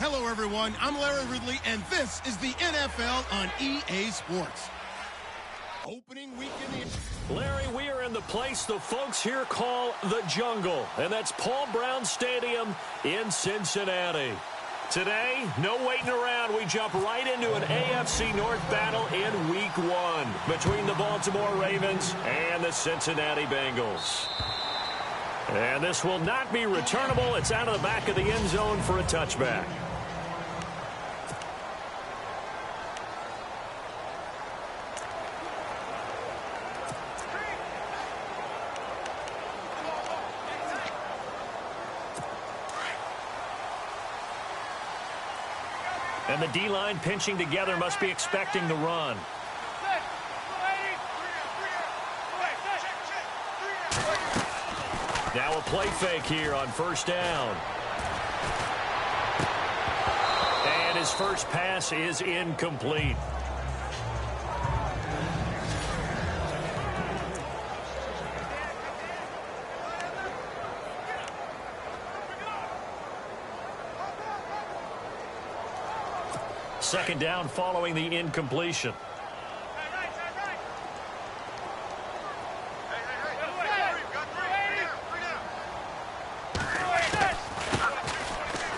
Hello, everyone. I'm Larry Ridley, and this is the NFL on EA Sports. Opening weekend. Larry, we are in the place the folks here call the Jungle, and that's Paul Brown Stadium in Cincinnati. Today, no waiting around. We jump right into an AFC North battle in Week 1 between the Baltimore Ravens and the Cincinnati Bengals. And this will not be returnable. It's out of the back of the end zone for a touchback. And the D-line pinching together must be expecting the run. Now a play fake here on first down. And his first pass is incomplete. Second down following the incompletion.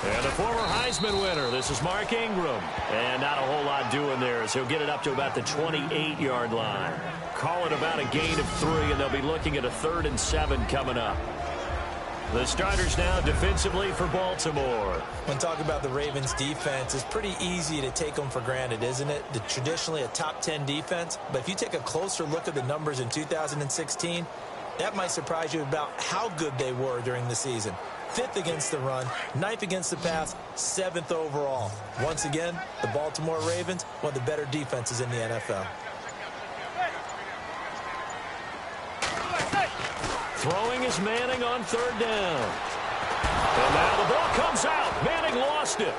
And a former Heisman winner. This is Mark Ingram. And not a whole lot doing there as he'll get it up to about the 28-yard line. Call it about a gain of 3, and they'll be looking at a 3rd and 7 coming up. The starters now defensively for Baltimore. When talking about the Ravens defense, it's pretty easy to take them for granted, isn't it? Traditionally a top 10 defense, but if you take a closer look at the numbers in 2016, that might surprise you about how good they were during the season. 5th against the run, 9th against the pass, 7th overall. Once again, the Baltimore Ravens, one of the better defenses in the NFL. Throwing is Manning on 3rd down. And now the ball comes out. Manning lost it.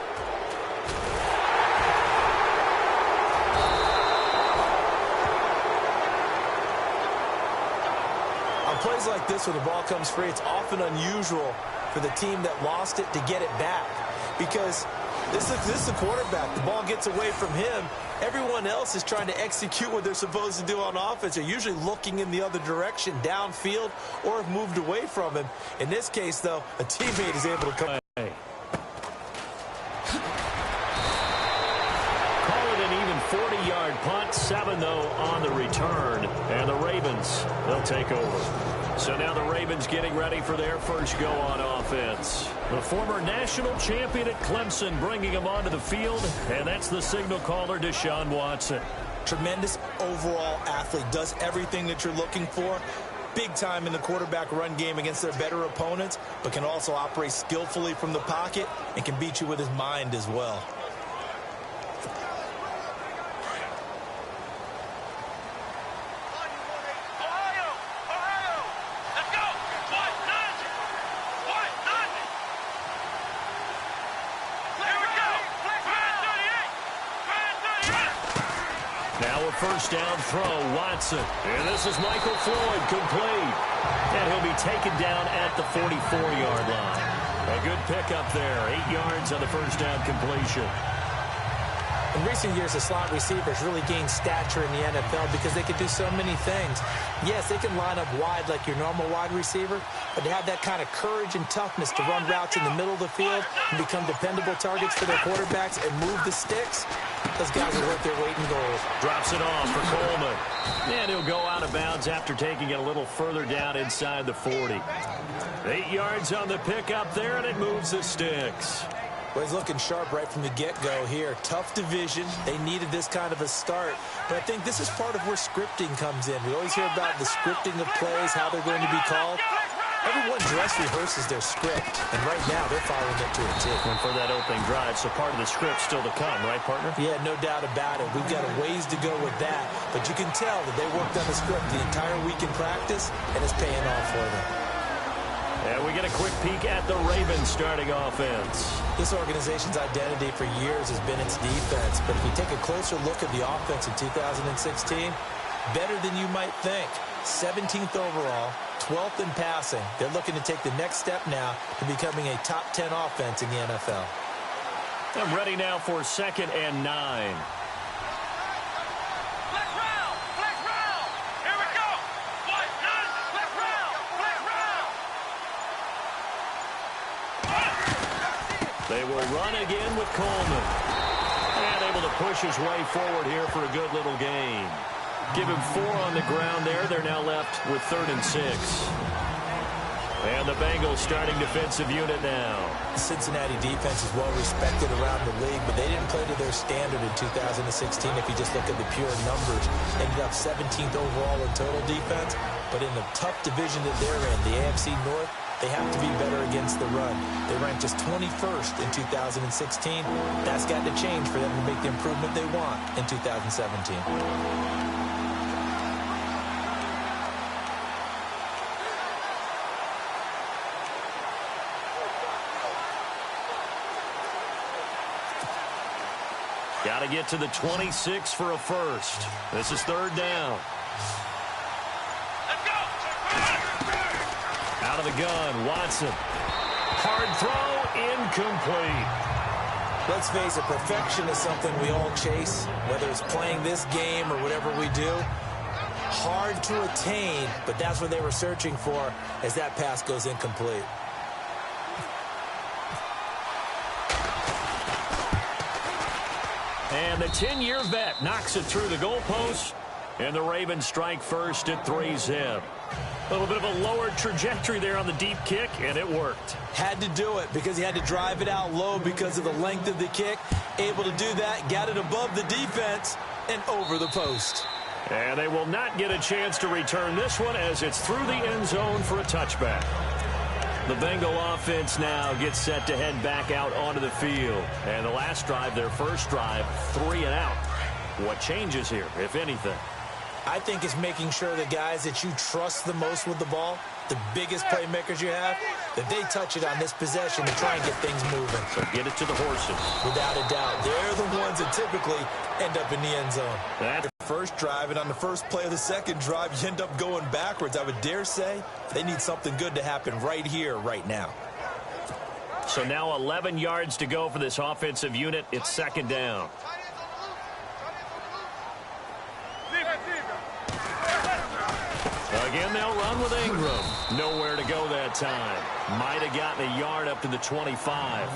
On plays like this where the ball comes free, it's often unusual for the team that lost it to get it back. Because this is the quarterback. The ball gets away from him. Everyone else is trying to execute what they're supposed to do on offense. They're usually looking in the other direction, downfield, or have moved away from him. In this case, though, a teammate is able to come. Call it an even 40-yard punt. 7, though, on the return. And the Ravens, they'll take over. So now the Ravens getting ready for their first go on offense. The former national champion at Clemson bringing him onto the field, and that's the signal caller, Deshaun Watson. Tremendous overall athlete, does everything that you're looking for. Big time in the quarterback run game against their better opponents, but can also operate skillfully from the pocket and can beat you with his mind as well. First down throw, Watson. And this is Michael Floyd, complete. And he'll be taken down at the 44-yard line. A good pickup there, 8 yards on the first down completion. In recent years, the slot receivers really gained stature in the NFL because they can do so many things. Yes, they can line up wide like your normal wide receiver, but to have that kind of courage and toughness to run routes in the middle of the field and become dependable targets for their quarterbacks and move the sticks, those guys are worth their weight in gold. Drops it off for Coleman. And he'll go out of bounds after taking it a little further down inside the 40. 8 yards on the pickup there, and it moves the sticks. Well, he's looking sharp right from the get-go here. Tough division. They needed this kind of a start. But I think this is part of where scripting comes in. We always hear about the scripting of plays, how they're going to be called. Everyone dress rehearses their script, and right now they're following it to a T. And for that opening drive, so part of the script still to come, right, partner? Yeah, no doubt about it. We've got a ways to go with that, but you can tell that they worked on the script the entire week in practice, and it's paying off for them. And we get a quick peek at the Ravens starting offense. This organization's identity for years has been its defense, but if you take a closer look at the offense in 2016, better than you might think. 17th overall, 12th in passing. They're looking to take the next step now to becoming a top 10 offense in the NFL. I'm ready now for 2nd and 9. They will run again with Coleman. And able to push his way forward here for a good little gain. Give him 4 on the ground there. They're now left with 3rd and 6. And the Bengals starting defensive unit now. The Cincinnati defense is well respected around the league, but they didn't play to their standard in 2016 if you just look at the pure numbers. Ended up 17th overall in total defense, but in the tough division that they're in, the AFC North, they have to be better against the run. They ranked just 21st in 2016. That's got to change for them to make the improvement they want in 2017. Got to get to the 26 for a first. This is 3rd down. Out of the gun, Watson. Hard throw, incomplete. Let's face it, perfection is something we all chase, whether it's playing this game or whatever we do. Hard to attain, but that's what they were searching for as that pass goes incomplete. And the 10-year vet knocks it through the goalpost, and the Ravens strike first at 3-zip. A little bit of a lower trajectory there on the deep kick, and it worked. Had to do it because he had to drive it out low because of the length of the kick. Able to do that, got it above the defense, and over the post. And they will not get a chance to return this one as it's through the end zone for a touchback. The Bengal offense now gets set to head back out onto the field. And the last drive, their first drive, 3 and out. What changes here, if anything? I think it's making sure the guys that you trust the most with the ball, the biggest playmakers you have, that they touch it on this possession to try and get things moving. So get it to the horses. Without a doubt. They're the ones that typically end up in the end zone. That first drive, and on the first play of the second drive, you end up going backwards. I would dare say they need something good to happen right here, right now. So now 11 yards to go for this offensive unit. It's 2nd down. Again, they'll run with Ingram. Nowhere to go that time. Might have gotten a yard up to the 25.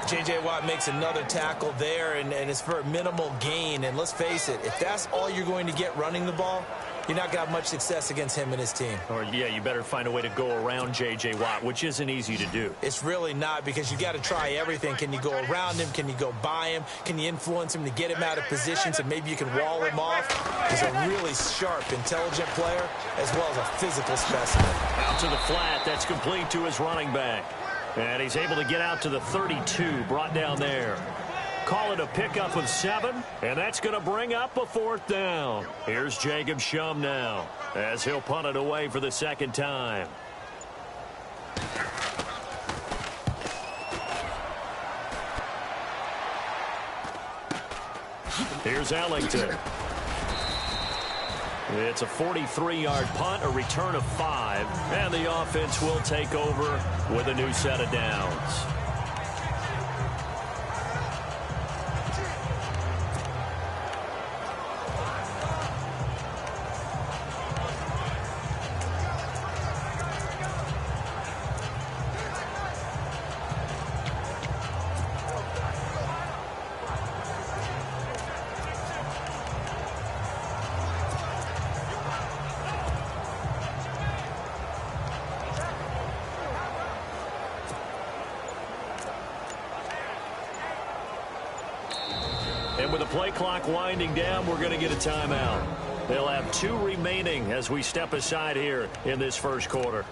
J.J. Watt makes another tackle there, and it's for a minimal gain. And let's face it, if that's all you're going to get running the ball, you're not going to have much success against him and his team. Or, yeah, you better find a way to go around J.J. Watt, which isn't easy to do. It's really not, because you got to try everything. Can you go around him? Can you go by him? Can you influence him to get him out of position so maybe you can wall him off? He's a really sharp, intelligent player, as well as a physical specimen. Out to the flat. That's complete to his running back. And he's able to get out to the 32, brought down there. Call it a pickup of 7, and that's going to bring up a 4th down. Here's Jacob Shum now, as he'll punt it away for the 2nd time. Here's Ellington. It's a 43-yard punt, a return of 5, and the offense will take over with a new set of downs. And with the play clock winding down, we're going to get a timeout. They'll have 2 remaining as we step aside here in this first quarter.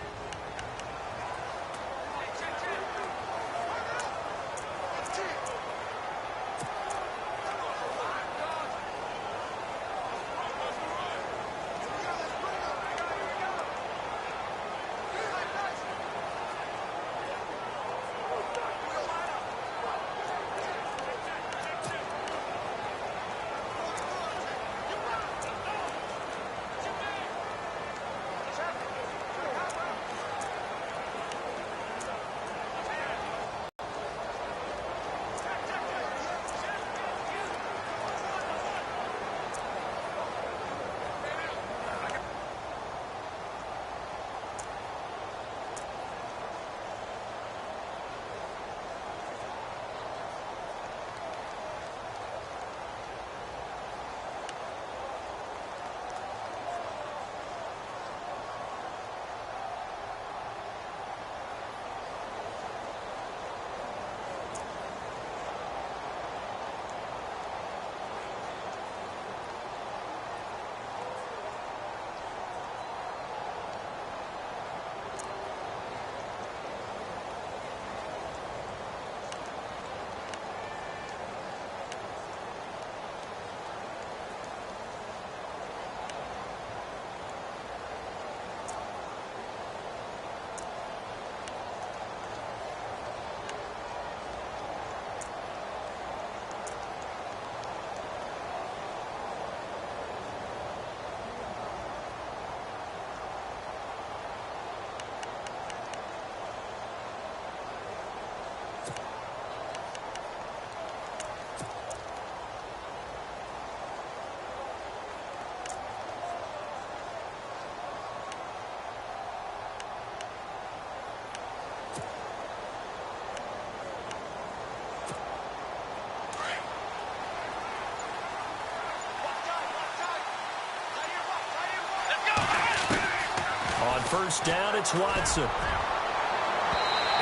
first down. It's Watson.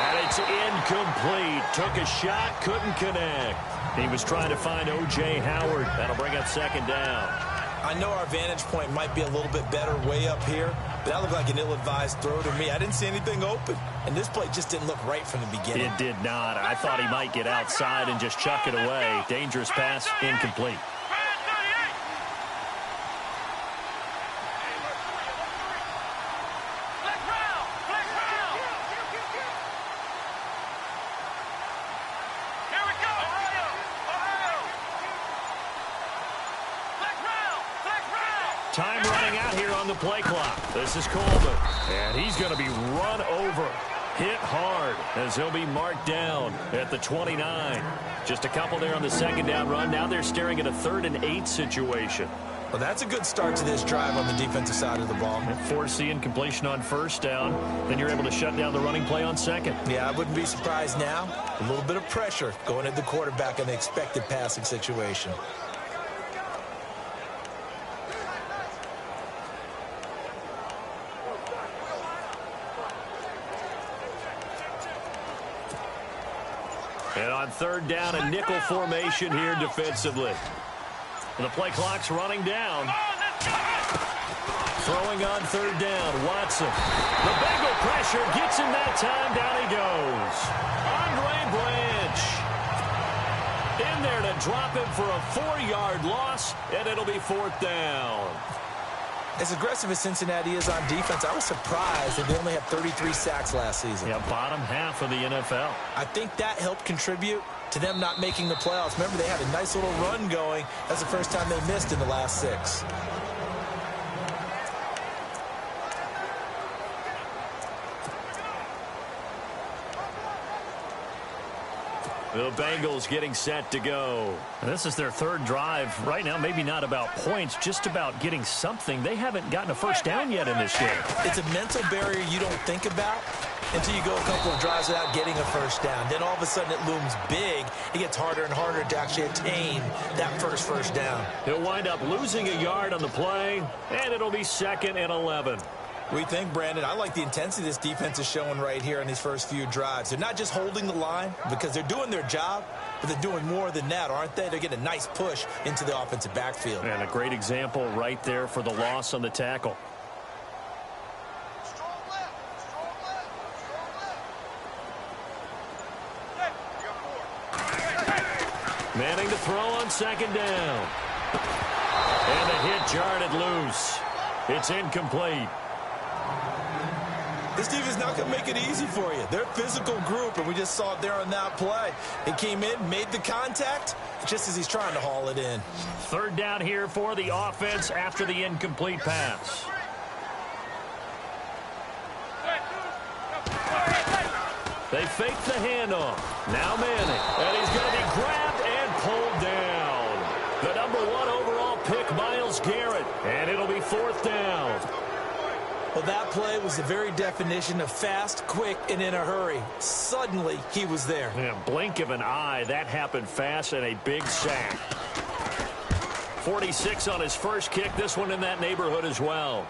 And it's incomplete. Took a shot, couldn't connect. He was trying to find O.J. Howard. That'll bring up second down. I know our vantage point might be a little bit better way up here, but that looked like an ill-advised throw to me. I didn't see anything open, and this play just didn't look right from the beginning. It did not. I thought he might get outside and just chuck it away. Dangerous pass, incomplete. Time running out here on the play clock. This is Coleman. And he's going to be run over. Hit hard as he'll be marked down at the 29. Just a couple there on the second down run. Now they're staring at a 3rd and 8 situation. Well, that's a good start to this drive on the defensive side of the ball. Force the incompletion on first down. Then you're able to shut down the running play on second. Yeah, I wouldn't be surprised now. A little bit of pressure going at the quarterback in the expected passing situation. And on 3rd down, a nickel formation here defensively. And the play clock's running down. Throwing on 3rd down, Watson. The Bengal pressure gets him that time. Down he goes. Andre Branch in there to drop him for a 4-yard loss, and it'll be 4th down. As aggressive as Cincinnati is on defense, I was surprised that they only had 33 sacks last season. Yeah, bottom half of the NFL. I think that helped contribute to them not making the playoffs. Remember, they had a nice little run going. That's the first time they missed in the last 6. The Bengals getting set to go. This is their 3rd drive. Right now, maybe not about points, just about getting something. They haven't gotten a first down yet in this game. It's a mental barrier you don't think about until you go a couple of drives without getting a first down. Then all of a sudden it looms big. It gets harder and harder to actually attain that first down. He'll wind up losing a yard on the play, and it'll be 2nd and 11. We think, Brandon, I like the intensity this defense is showing right here in these first few drives. They're not just holding the line because they're doing their job, but they're doing more than that, aren't they? They're getting a nice push into the offensive backfield. And a great example right there for the loss on the tackle. Manning to throw on 2nd down. And the hit jarred it loose. It's incomplete. This defense is not going to make it easy for you. They're a physical group, and we just saw it there on that play. He came in, made the contact, just as he's trying to haul it in. 3rd down here for the offense after the incomplete pass. They fake the handoff. Now Manning. And he's going to be grabbed and pulled down. The #1 overall pick, Myles Garrett. And it'll be 4th down. Well, that play was the very definition of fast, quick, and in a hurry. Suddenly, he was there. Yeah, blink of an eye. That happened fast and a big sack. 46 on his first kick. This one in that neighborhood as well.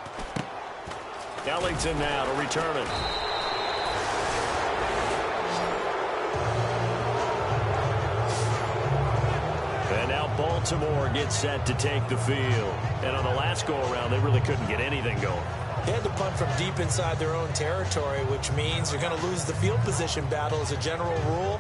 Ellington now to return it. And now Baltimore gets set to take the field. And on the last go-around, they really couldn't get anything going. They had to punt from deep inside their own territory, which means you're going to lose the field position battle as a general rule.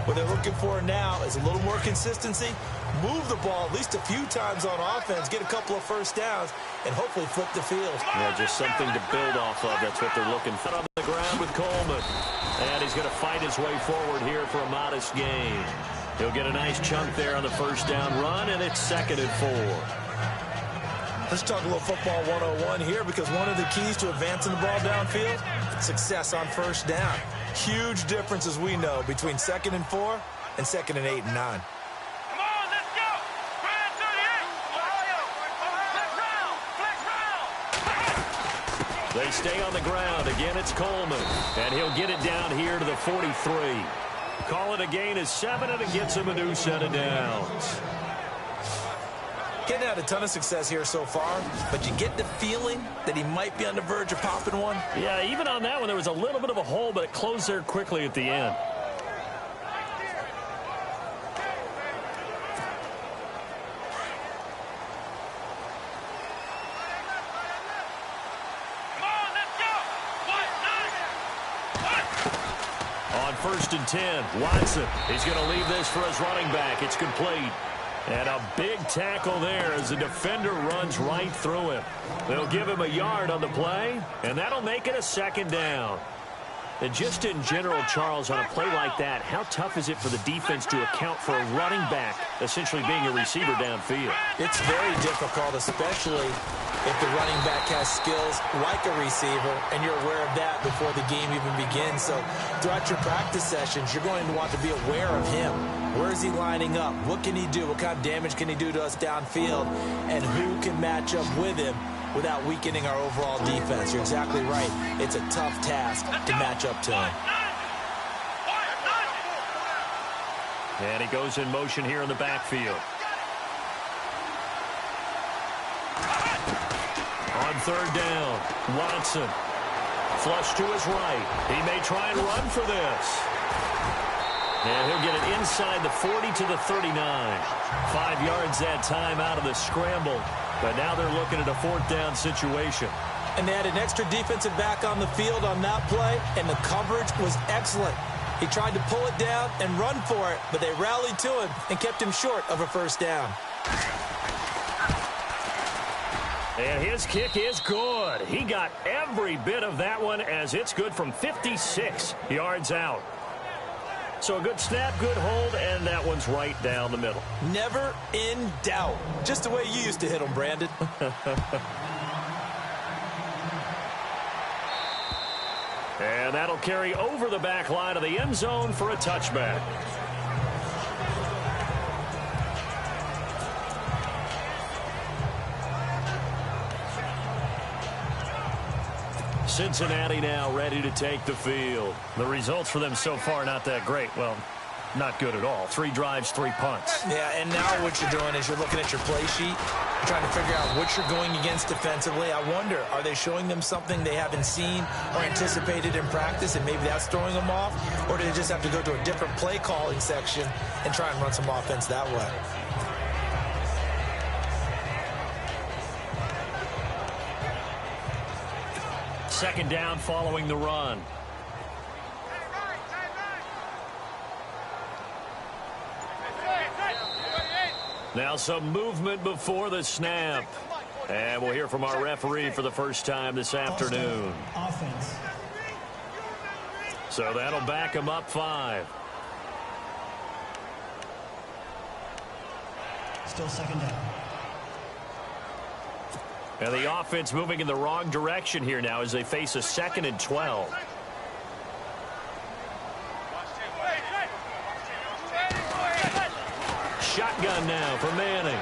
What they're looking for now is a little more consistency, move the ball at least a few times on offense, get a couple of first downs, and hopefully flip the field. Yeah, just something to build off of. That's what they're looking for. On the ground with Coleman. And he's going to fight his way forward here for a modest gain. He'll get a nice chunk there on the first down run, and it's 2nd and 4. Let's talk a little football 101 here, because one of the keys to advancing the ball downfield, success on first down. Huge difference, as we know, between 2nd and 4 and 2nd and 8 and 9. Come on, let's go! Brand 38, Ohio! Flex round! They stay on the ground. Again, it's Coleman. And he'll get it down here to the 43. Call it a gain of 7, and it gets him a new set of downs. Getting had a ton of success here so far, but you get the feeling that he might be on the verge of popping one. Yeah, even on that one, there was a little bit of a hole, but it closed there quickly at the end. On 1st and 10, Watson. He's going to leave this for his running back. It's complete. And a big tackle there as the defender runs right through him. They'll give him a yard on the play, and that'll make it a 2nd down. And just in general, Charles, on a play like that, how tough is it for the defense to account for a running back essentially being a receiver downfield? It's very difficult, especially if the running back has skills like a receiver, and you're aware of that before the game even begins. So throughout your practice sessions, you're going to want to be aware of him. Where is he lining up? What can he do? What kind of damage can he do to us downfield? And who can match up with him without weakening our overall defense? You're exactly right. It's a tough task to match up to him. And he goes in motion here in the backfield. On 3rd down, Watson. Flush to his right. He may try and run for this. And he'll get it inside the 40 to the 39. 5 yards that time out of the scramble. But now they're looking at a 4th down situation. And they had an extra defensive back on the field on that play, and the coverage was excellent. He tried to pull it down and run for it, but they rallied to him and kept him short of a 1st down. And his kick is good. He got every bit of that one as it's good from 56 yards out. So a good snap, good hold, and that one's right down the middle. Never in doubt. Just the way you used to hit them, Brandon. And that'll carry over the back line of the end zone for a touchback. Cincinnati now ready to take the field. The results for them so far not that great. Well, not good at all. 3 drives, 3 punts. Yeah, and now what you're doing is you're looking at your play sheet, trying to figure out what you're going against defensively. I wonder, are they showing them something they haven't seen or anticipated in practice, and maybe that's throwing them off? Or do they just have to go to a different play calling section and try and run some offense that way? Second down following the run. Now some movement before the snap. And we'll hear from our referee for the first time this afternoon. Offense. So that'll back him up 5. Still 2nd down. And the offense moving in the wrong direction here now as they face a 2nd and 12. Shotgun now for Manning.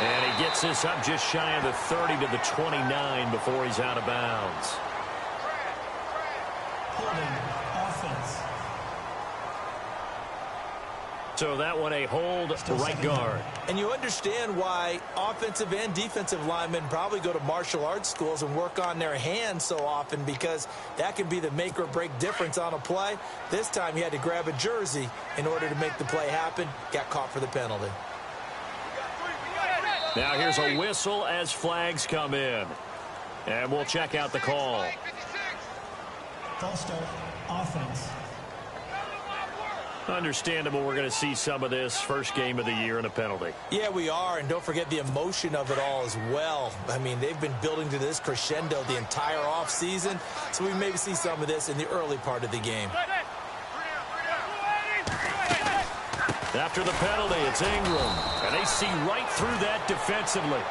And he gets this up just shy of the 30 to the 29 before he's out of bounds. Holding offense. So that one a hold right guard. And you understand why offensive and defensive linemen probably go to martial arts schools and work on their hands so often, because that can be the make or break difference on a play. This time he had to grab a jersey in order to make the play happen. Got caught for the penalty. Now here's a whistle as flags come in. And we'll check out the call. False start. Offense. Understandable, we're going to see some of this first game of the year and a penalty. Yeah, we are, and don't forget the emotion of it all as well. I mean, they've been building to this crescendo the entire offseason, so we maybe see some of this in the early part of the game. After the penalty, it's Ingram, and they see right through that defensively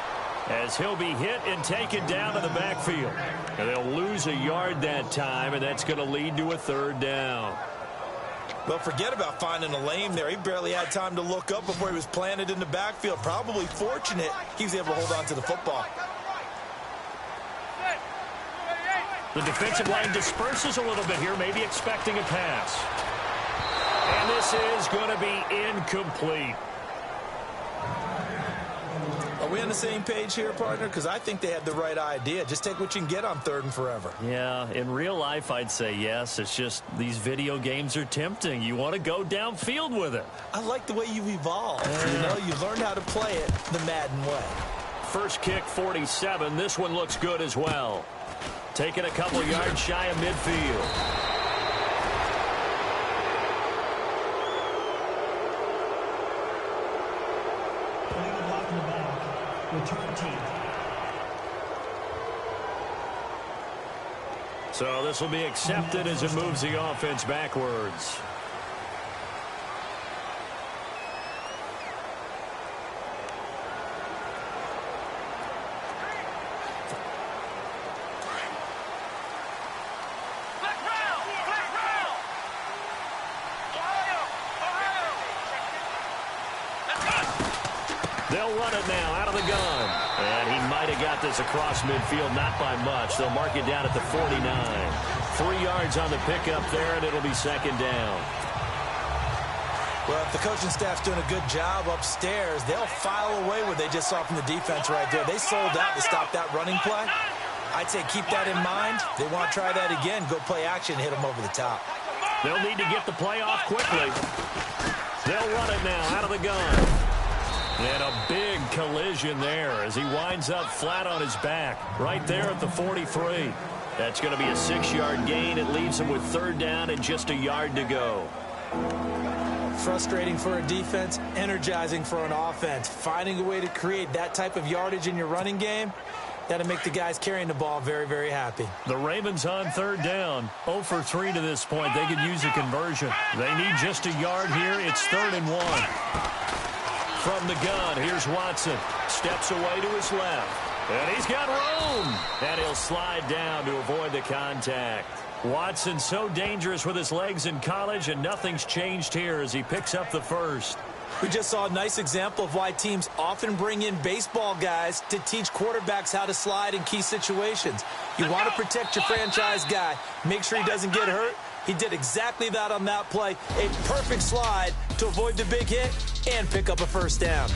as he'll be hit and taken down to the backfield. And they'll lose a yard that time, and that's going to lead to a 3rd down. Well, forget about finding a lane there. He barely had time to look up before he was planted in the backfield. Probably fortunate he was able to hold on to the football. The defensive line disperses a little bit here, maybe expecting a pass. And this is going to be incomplete. Are we on the same page here, partner? Because I think they had the right idea. Just take what you can get on 3rd and forever. Yeah, in real life, I'd say yes. It's just these video games are tempting. You want to go downfield with it. I like the way you've evolved. You know, you've learned how to play it the Madden way. First kick, 47. This one looks good as well. Taking a couple yards shy of midfield. Return team. So this will be accepted as it moves the offense backwards. They'll run it now out of the gun. And he might have got this across midfield, not by much. They'll mark it down at the 49. 3 yards on the pickup there, and it'll be second down. Well, if the coaching staff's doing a good job upstairs, they'll file away what they just saw from the defense right there. They sold out to stop that running play. I'd say keep that in mind. They want to try that again. Go play action, hit them over the top. They'll need to get the play off quickly. They'll run it now out of the gun. And a big collision there as he winds up flat on his back right there at the 43. That's going to be a 6-yard gain. It leaves him with 3rd down and just a yard to go. Frustrating for a defense, energizing for an offense. Finding a way to create that type of yardage in your running game, that'll make the guys carrying the ball very, very happy. The Ravens on 3rd down. 0 for 3 to this point. They could use a conversion. They need just a yard here. It's 3rd and 1. From the gun, here's Watson. Steps away to his left. And he's got room. And he'll slide down to avoid the contact. Watson so dangerous with his legs in college, and nothing's changed here as he picks up the first. We just saw a nice example of why teams often bring in baseball guys to teach quarterbacks how to slide in key situations. You want to protect your franchise guy. Make sure he doesn't get hurt. He did exactly that on that play. A perfect slide to avoid the big hit and pick up a first down.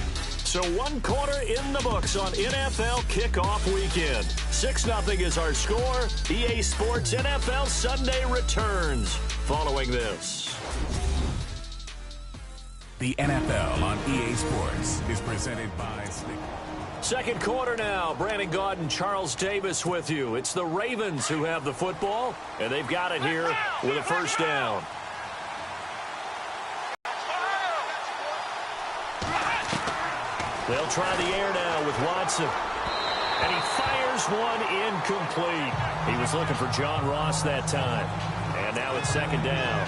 So 1 quarter in the books on NFL kickoff weekend. 6-0 is our score. EA Sports NFL Sunday returns following this. The NFL on EA Sports is presented by Snickers. Second quarter now. Brandon Gaudin, Charles Davis with you. It's the Ravens who have the football, and they've got it here with a first down. They'll try the air now with Watson. And he fires one incomplete. He was looking for John Ross that time. And now it's second down.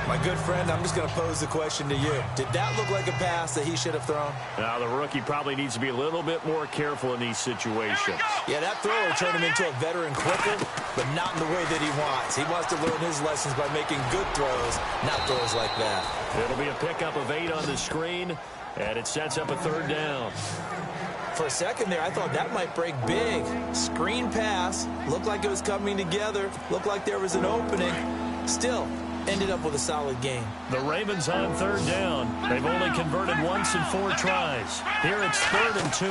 My good friend, I'm just going to pose the question to you. Did that look like a pass that he should have thrown? Now, the rookie probably needs to be a little bit more careful in these situations. Yeah, that throw will turn him into a veteran quicker, but not in the way that he wants. He wants to learn his lessons by making good throws, not throws like that. It'll be a pickup of 8 on the screen, and it sets up a third down. For a second there, I thought that might break big. Screen pass, looked like it was coming together, looked like there was an opening. Still, ended up with a solid game. The Ravens on third down. They've only converted once in 4 tries. Here it's 3rd and 2.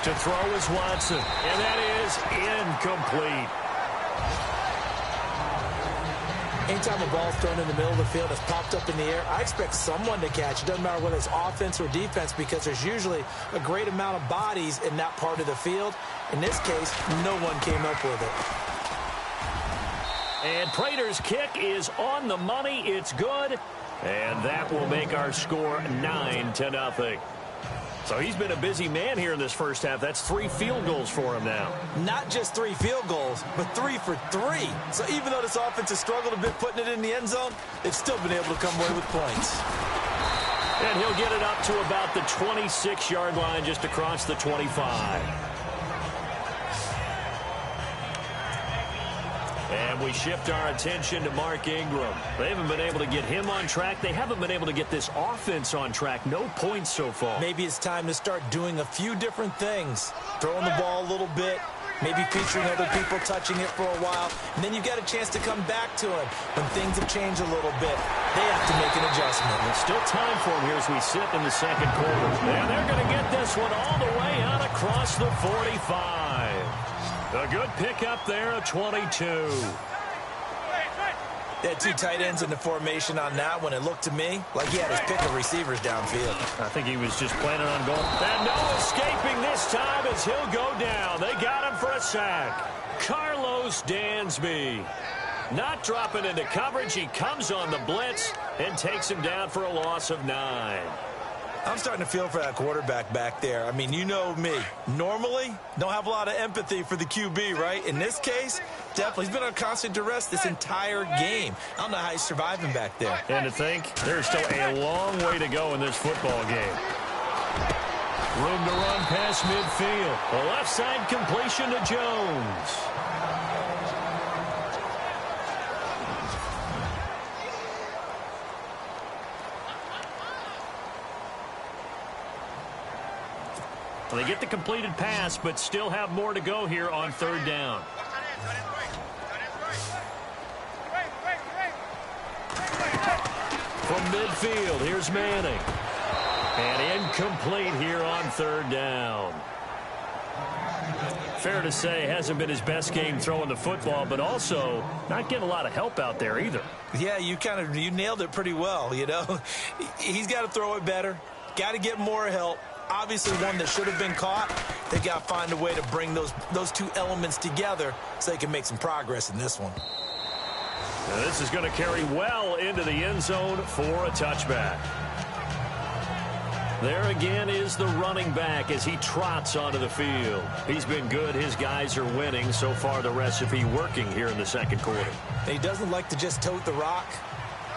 To throw is Watson, and that is incomplete. Anytime a ball's thrown in the middle of the field, it's popped up in the air, I expect someone to catch. It doesn't matter whether it's offense or defense, because there's usually a great amount of bodies in that part of the field. In this case, no one came up with it. And Prater's kick is on the money. It's good. And that will make our score 9-0. So he's been a busy man here in this first half. That's 3 field goals for him now. Not just 3 field goals, but 3 for 3. So even though this offense has struggled a bit putting it in the end zone, they've still been able to come away with points. And he'll get it up to about the 26-yard line, just across the 25. And we shift our attention to Mark Ingram. They haven't been able to get him on track. They haven't been able to get this offense on track. No points so far. Maybe it's time to start doing a few different things. Throwing the ball a little bit, maybe featuring other people touching it for a while, and then you've got a chance to come back to it when things have changed a little bit. They have to make an adjustment. There's still time for him here as we sit in the second quarter. And they're going to get this this one all the way out across the 45. A good pickup there, a 22. They had two tight ends in the formation on that one. It looked to me like he had his pick of receivers downfield. I think he was just planning on going. And no escaping this time as he'll go down. They got him for a sack. Carlos Dansby. Not dropping into coverage. He comes on the blitz and takes him down for a loss of 9. I'm starting to feel for that quarterback back there. I mean, you know me. Normally, don't have a lot of empathy for the QB, right? In this case, definitely. He's been on constant duress this entire game. I don't know how he's surviving back there. And to think, there's still a long way to go in this football game. Room to run past midfield. A left side completion to Jones. They get the completed pass, but still have more to go here on third down. From midfield, here's Manning. And incomplete here on third down. Fair to say, hasn't been his best game throwing the football, but also not getting a lot of help out there either. Yeah, you nailed it pretty well, you know. He's got to throw it better. Got to get more help. Obviously one that should have been caught. They got to find a way to bring those two elements together so they can make some progress in this one. Now this is going to carry well into the end zone for a touchback. There again is the running back as he trots onto the field. He's been good. His guys are winning. So far, the recipe working here in the second quarter. And he doesn't like to just tote the rock.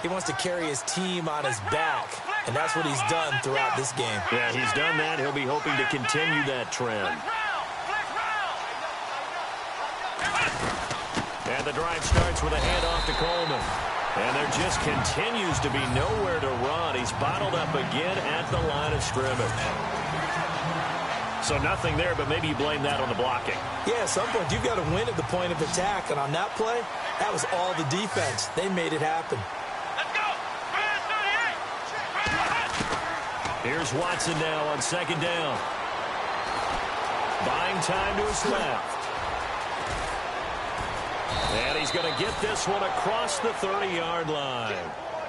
He wants to carry his team on his back. And that's what he's done throughout this game. Yeah, he's done that. He'll be hoping to continue that trend. And the drive starts with a handoff to Coleman. And there just continues to be nowhere to run. He's bottled up again at the line of scrimmage. So nothing there, but maybe you blame that on the blocking. Yeah, at some point you've got to win at the point of attack. And on that play, that was all the defense. They made it happen. Here's Watson now on second down. Buying time to his left. And he's going to get this one across the 30-yard line.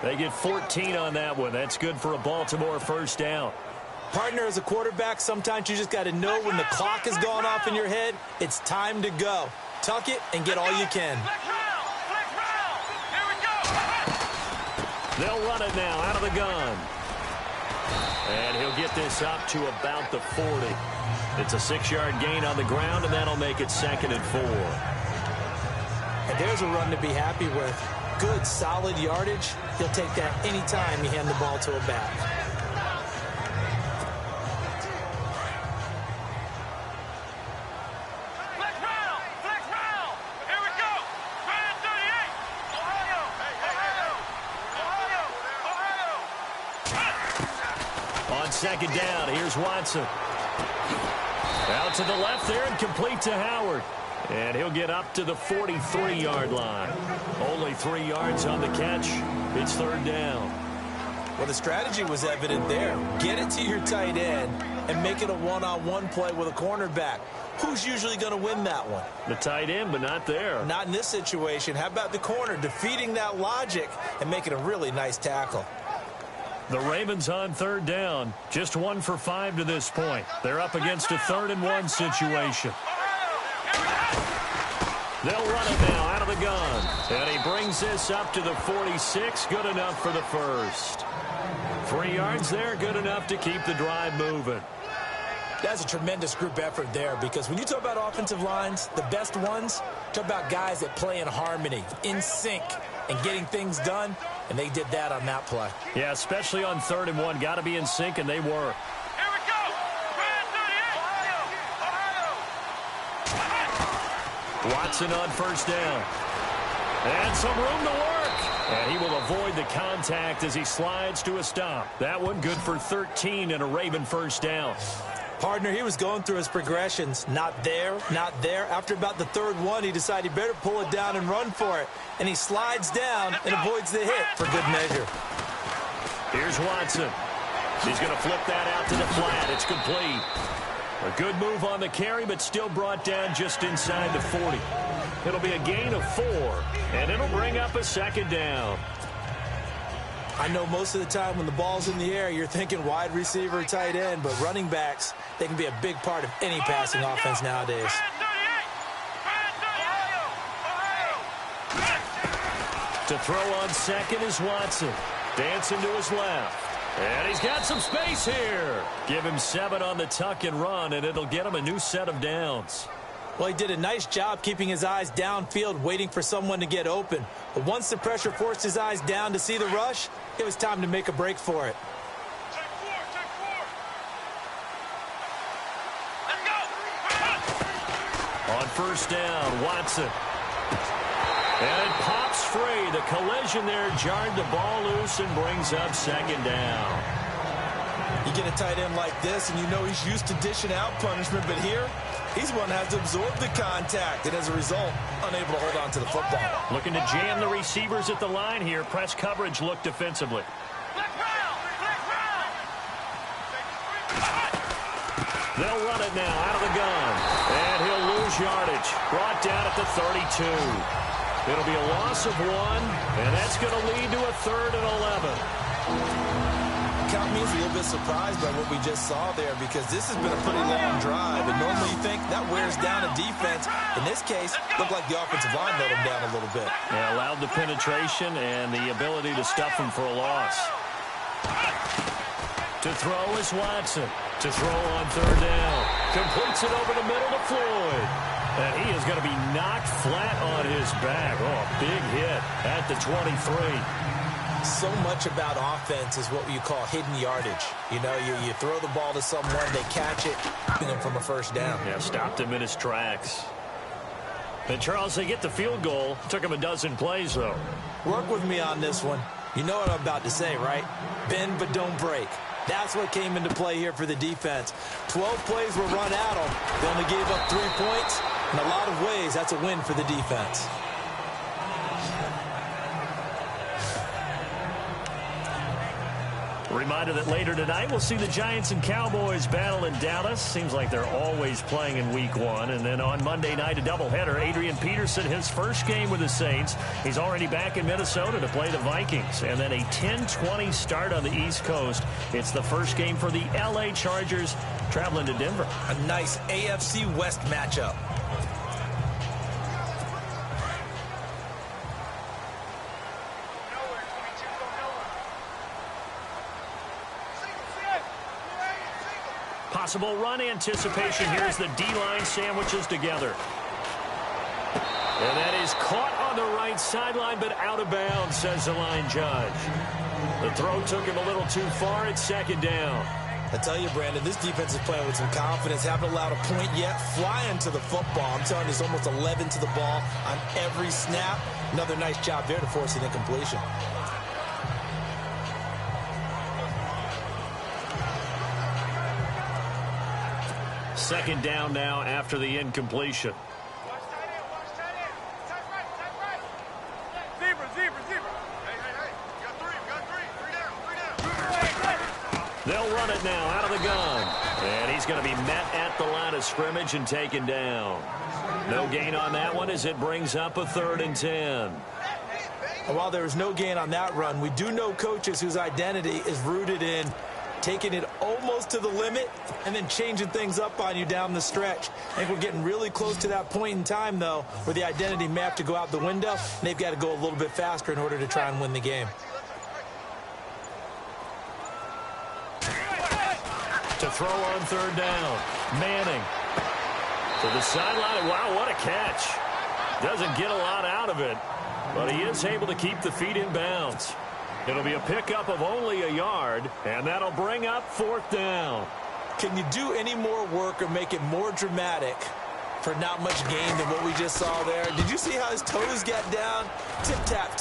They get 14 on that one. That's good for a Baltimore first down. Partner, as a quarterback, sometimes you just got to know when the clock has gone off in your head, it's time to go. Tuck it and get all you can. They'll run it now out of the gun. And he'll get this up to about the 40. It's a 6-yard gain on the ground, and that'll make it 2nd and 4. And there's a run to be happy with. Good, solid yardage. He'll take that anytime you hand the ball to a back. On second down, here's Watson. Out to the left there and complete to Howard. And he'll get up to the 43-yard line. Only 3 yards on the catch. It's third down. Well, the strategy was evident there. Get it to your tight end and make it a one-on-one play with a cornerback. Who's usually going to win that one? The tight end, but not there. Not in this situation. How about the corner defeating that logic and making a really nice tackle? The Ravens on third down. Just 1 for 5 to this point. They're up against a 3rd and 1 situation. They'll run it now out of the gun. And he brings this up to the 46. Good enough for the first. 3 yards there. Good enough to keep the drive moving. That's a tremendous group effort there, because when you talk about offensive lines, the best ones, talk about guys that play in harmony, in sync, and getting things done, and they did that on that play. Yeah, especially on 3rd and 1. Got to be in sync, and they were. Watson on first down. And some room to work. And he will avoid the contact as he slides to a stop. That one good for 13 and a Raven first down. Partner, he was going through his progressions. Not there, not there. After about the 3rd one, he decided he better pull it down and run for it. And he slides down and avoids the hit for good measure. Here's Watson. He's going to flip that out to the flat. It's complete. A good move on the carry, but still brought down just inside the 40. It'll be a gain of 4, and it'll bring up a second down. I know most of the time when the ball's in the air, you're thinking wide receiver, tight end, but running backs, they can be a big part of any passing offense nowadays. To throw on second is Watson. Dancing to his left. And he's got some space here. Give him 7 on the tuck and run, and it'll get him a new set of downs. Well, he did a nice job keeping his eyes downfield, waiting for someone to get open. But once the pressure forced his eyes down to see the rush, it was time to make a break for it. Check 4. Let's go. On first down, Watson. And it pops free. The collision there jarred the ball loose and brings up second down. You get a tight end like this, and you know he's used to dishing out punishment, but here, he's one that has to absorb the contact, and as a result, unable to hold on to the football. Looking to jam the receivers at the line here. Press coverage look defensively. They'll run it now out of the gun. And he'll lose yardage. Brought down at the 32. It'll be a loss of 1, and that's going to lead to a 3rd and 11. Count me as a little bit surprised by what we just saw there, because this has been a pretty long drive, and normally you think that wears down a defense. In this case, looked like the offensive line let him down a little bit. Yeah, allowed the penetration and the ability to stuff him for a loss. To throw is Watson. To throw on 3rd down. Completes it over the middle to Floyd. And he is going to be knocked flat on his back. Oh, a big hit at the 23. So much about offense is what you call hidden yardage. You know, you throw the ball to someone, they catch it, and then from a first down. Yeah, stopped him in his tracks. And Charles, they get the field goal. Took him a dozen plays, though. Work with me on this one. You know what I'm about to say, right? Bend but don't break. That's what came into play here for the defense. 12 plays were run at them. They only gave up 3 points. In a lot of ways, that's a win for the defense. Reminder that later tonight we'll see the Giants and Cowboys battle in Dallas. Seems like they're always playing in week 1. And then on Monday night, a doubleheader. Adrian Peterson, his first game with the Saints. He's already back in Minnesota to play the Vikings. And then a 10-20 start on the East Coast. It's the first game for the L.A. Chargers traveling to Denver. A nice AFC West matchup. Possible run anticipation. Here's the D-line sandwiches together. And that is caught on the right sideline, but out of bounds, says the line judge. The throw took him a little too far. It's second down. I tell you, Brandon, this defense is playing with some confidence. Haven't allowed a point yet. Flying to the football. I'm telling you, it's almost 11 to the ball on every snap. Another nice job there to force an incompletion. Second down now after the incompletion. Watch tight end. Tight right. Zebra. Hey. You got 3 down. They'll run it now out of the gun. And he's going to be met at the line of scrimmage and taken down. No gain on that one as it brings up a 3rd and 10. And while there was no gain on that run, we do know coaches whose identity is rooted in taking it almost to the limit and then changing things up on you down the stretch. I think we're getting really close to that point in time, though, where the identity may have to go out the window, and they've got to go a little bit faster in order to try and win the game. To throw on 3rd down. Manning to the sideline. Wow, what a catch. Doesn't get a lot out of it, but he is able to keep the feet in bounds. It'll be a pickup of only a yard, and that'll bring up 4th down. Can you do any more work or make it more dramatic for not much gain than what we just saw there? Did you see how his toes got down? Tip-tap,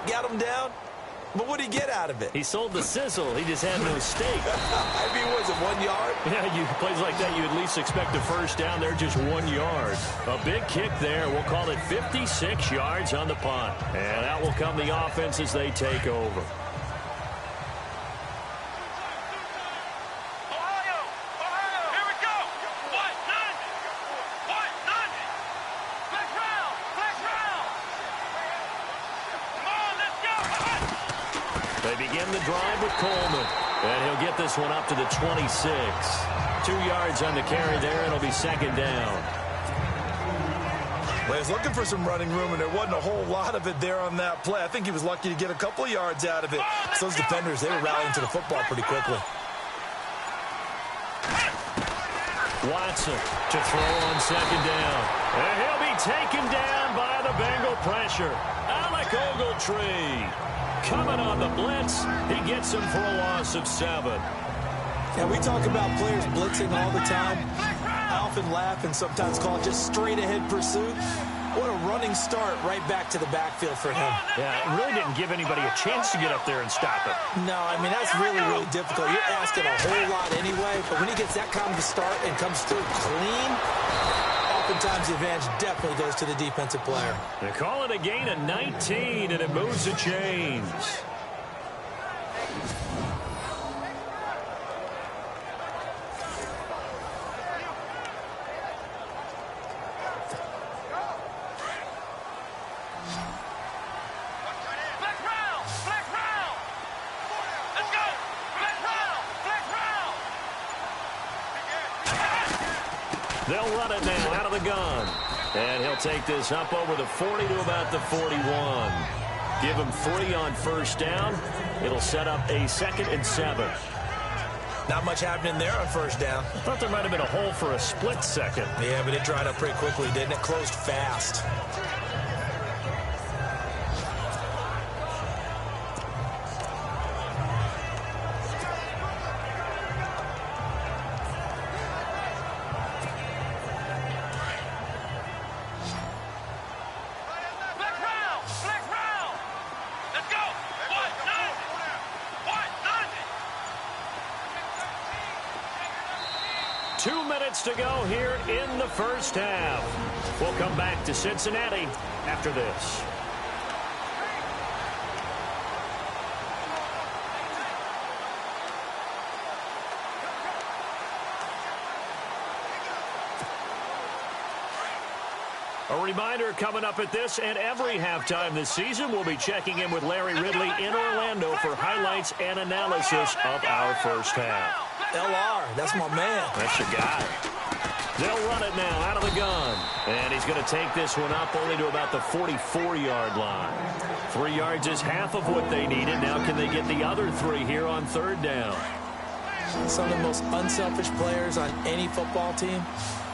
got him down. But what did he get out of it? He sold the sizzle. He just had no steak. I mean, was it 1 yard? Yeah, plays like that, you at least expect a first down. They're just 1 yard. A big kick there. We'll call it 56 yards on the punt. And out will come the offense as they take over. begin the drive with Coleman. And he'll get this one up to the 26. 2 yards on the carry there, and it'll be second down. Well, he was looking for some running room, and there wasn't a whole lot of it there on that play. I think he was lucky to get a couple of yards out of it. So those defenders, they were rallying to the football pretty quickly. Watson to throw on second down. And he'll be taken down by the Bengal pressure. Alec Ogletree coming on the blitz. He gets him for a loss of 7. Yeah, we talk about players blitzing all the time. I often laugh and sometimes call it just straight-ahead pursuit. What a running start right back to the backfield for him. Yeah, it really didn't give anybody a chance to get up there and stop it. No, I mean, that's really, really difficult. You're asking a whole lot anyway, but when he gets that kind of a start and comes through clean, oftentimes the advantage definitely goes to the defensive player. They call it a gain of 19, and it moves the chains. They'll run it now out of the gun. And he'll take this up over the 40 to about the 41. Give him 3 on first down. It'll set up a 2nd and 7. Not much happening there on first down. I thought there might have been a hole for a split second. Yeah, but it dried up pretty quickly, didn't it? Closed fast. To go here in the first half. We'll come back to Cincinnati after this. A reminder coming up at this and every halftime this season, we'll be checking in with Larry Ridley in Orlando for highlights and analysis of our first half. LR, that's my man. That's your guy. They'll run it now out of the gun. And he's going to take this one up only to about the 44-yard line. 3 yards is half of what they needed. Now can they get the other 3 here on third down? Some of the most unselfish players on any football team,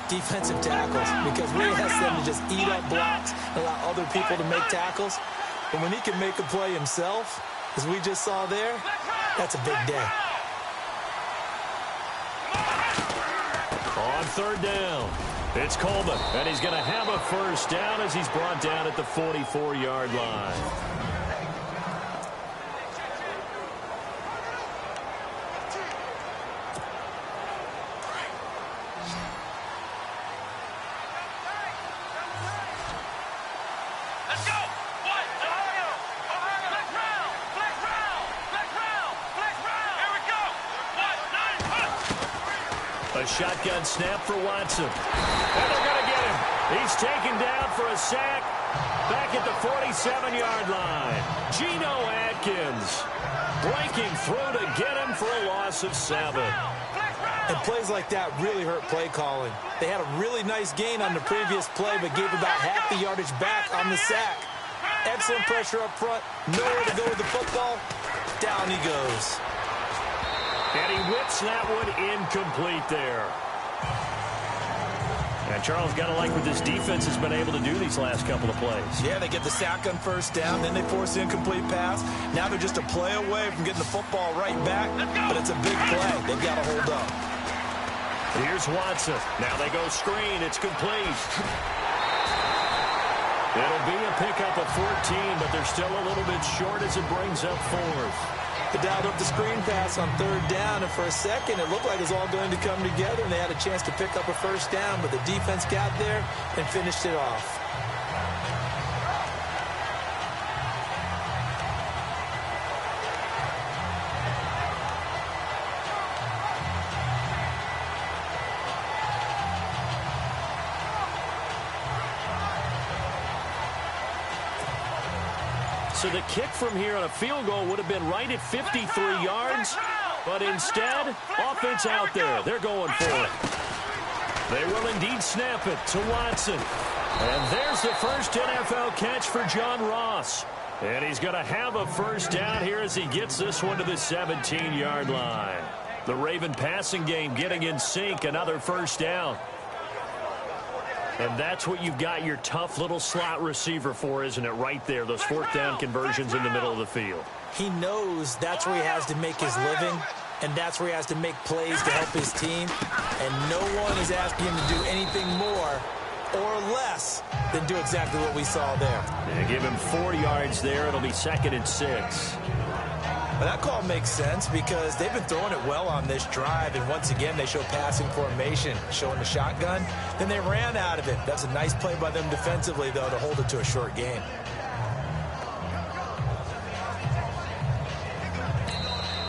defensive tackles, because we ask them to just eat up blocks and allow other people to make tackles. But when he can make a play himself, as we just saw there, that's a big day. On third down, it's Coleman, and he's going to have a first down as he's brought down at the 44-yard line. A shotgun snap for Watson. And they're going to get him. He's taken down for a sack back at the 47-yard line. Geno Atkins breaking through to get him for a loss of 7. And plays like that really hurt play calling. They had a really nice gain on the previous play, but gave about half the yardage back on the sack. Excellent pressure up front. Nowhere to go with the football. Down he goes. And he whips that one incomplete there. And Charles, got to like what this defense has been able to do these last couple of plays. Yeah, they get the sack on first down, then they force the incomplete pass. Now they're just a play away from getting the football right back, but it's a big play. They've got to hold up. Here's Watson. Now they go screen. It's complete. It'll be a pickup of 14, but they're still a little bit short as it brings up 4th. They dialed up the screen pass on third down, and for a second it looked like it was all going to come together, and they had a chance to pick up a first down, but the defense got there and finished it off. So the kick from here on a field goal would have been right at 53 yards. But instead, offense out there. They're going for it. They will indeed snap it to Watson. And there's the first NFL catch for John Ross. And he's going to have a first down here as he gets this one to the 17-yard line. The Raven passing game getting in sync. Another first down. And that's what you've got your tough little slot receiver for, isn't it? Right there, those fourth down conversions in the middle of the field. He knows that's where he has to make his living, and that's where he has to make plays to help his team. And no one is asking him to do anything more or less than do exactly what we saw there. Yeah, give him 4 yards there. It'll be 2nd and 6. Well, that call makes sense because they've been throwing it well on this drive, and once again they show passing formation, showing the shotgun. Then they ran out of it. That's a nice play by them defensively, though, to hold it to a short game.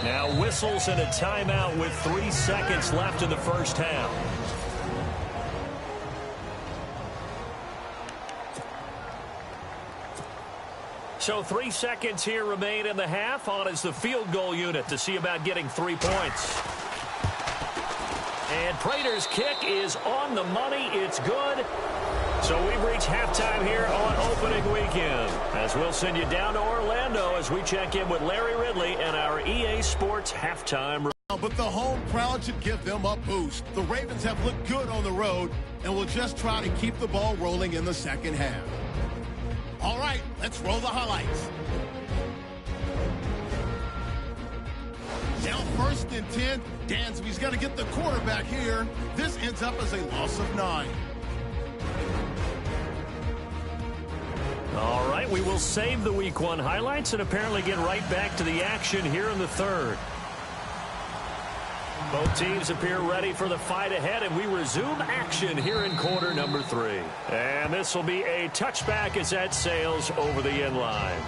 Now whistles and a timeout with 3 seconds left in the first half. So 3 seconds here remain in the half. On is the field goal unit to see about getting 3 points. And Prater's kick is on the money. It's good. So we've reached halftime here on opening weekend, as we'll send you down to Orlando as we check in with Larry Ridley and our EA Sports halftime. But the home crowd should give them a boost. The Ravens have looked good on the road and will just try to keep the ball rolling in the second half. All right, let's roll the highlights. Now 1st and 10. Dansby's got to get the quarterback here. This ends up as a loss of 9. All right, we will save the Week 1 highlights and apparently get right back to the action here in the third. Both teams appear ready for the fight ahead, and we resume action here in quarter number 3. And this will be a touchback as that sails over the end line.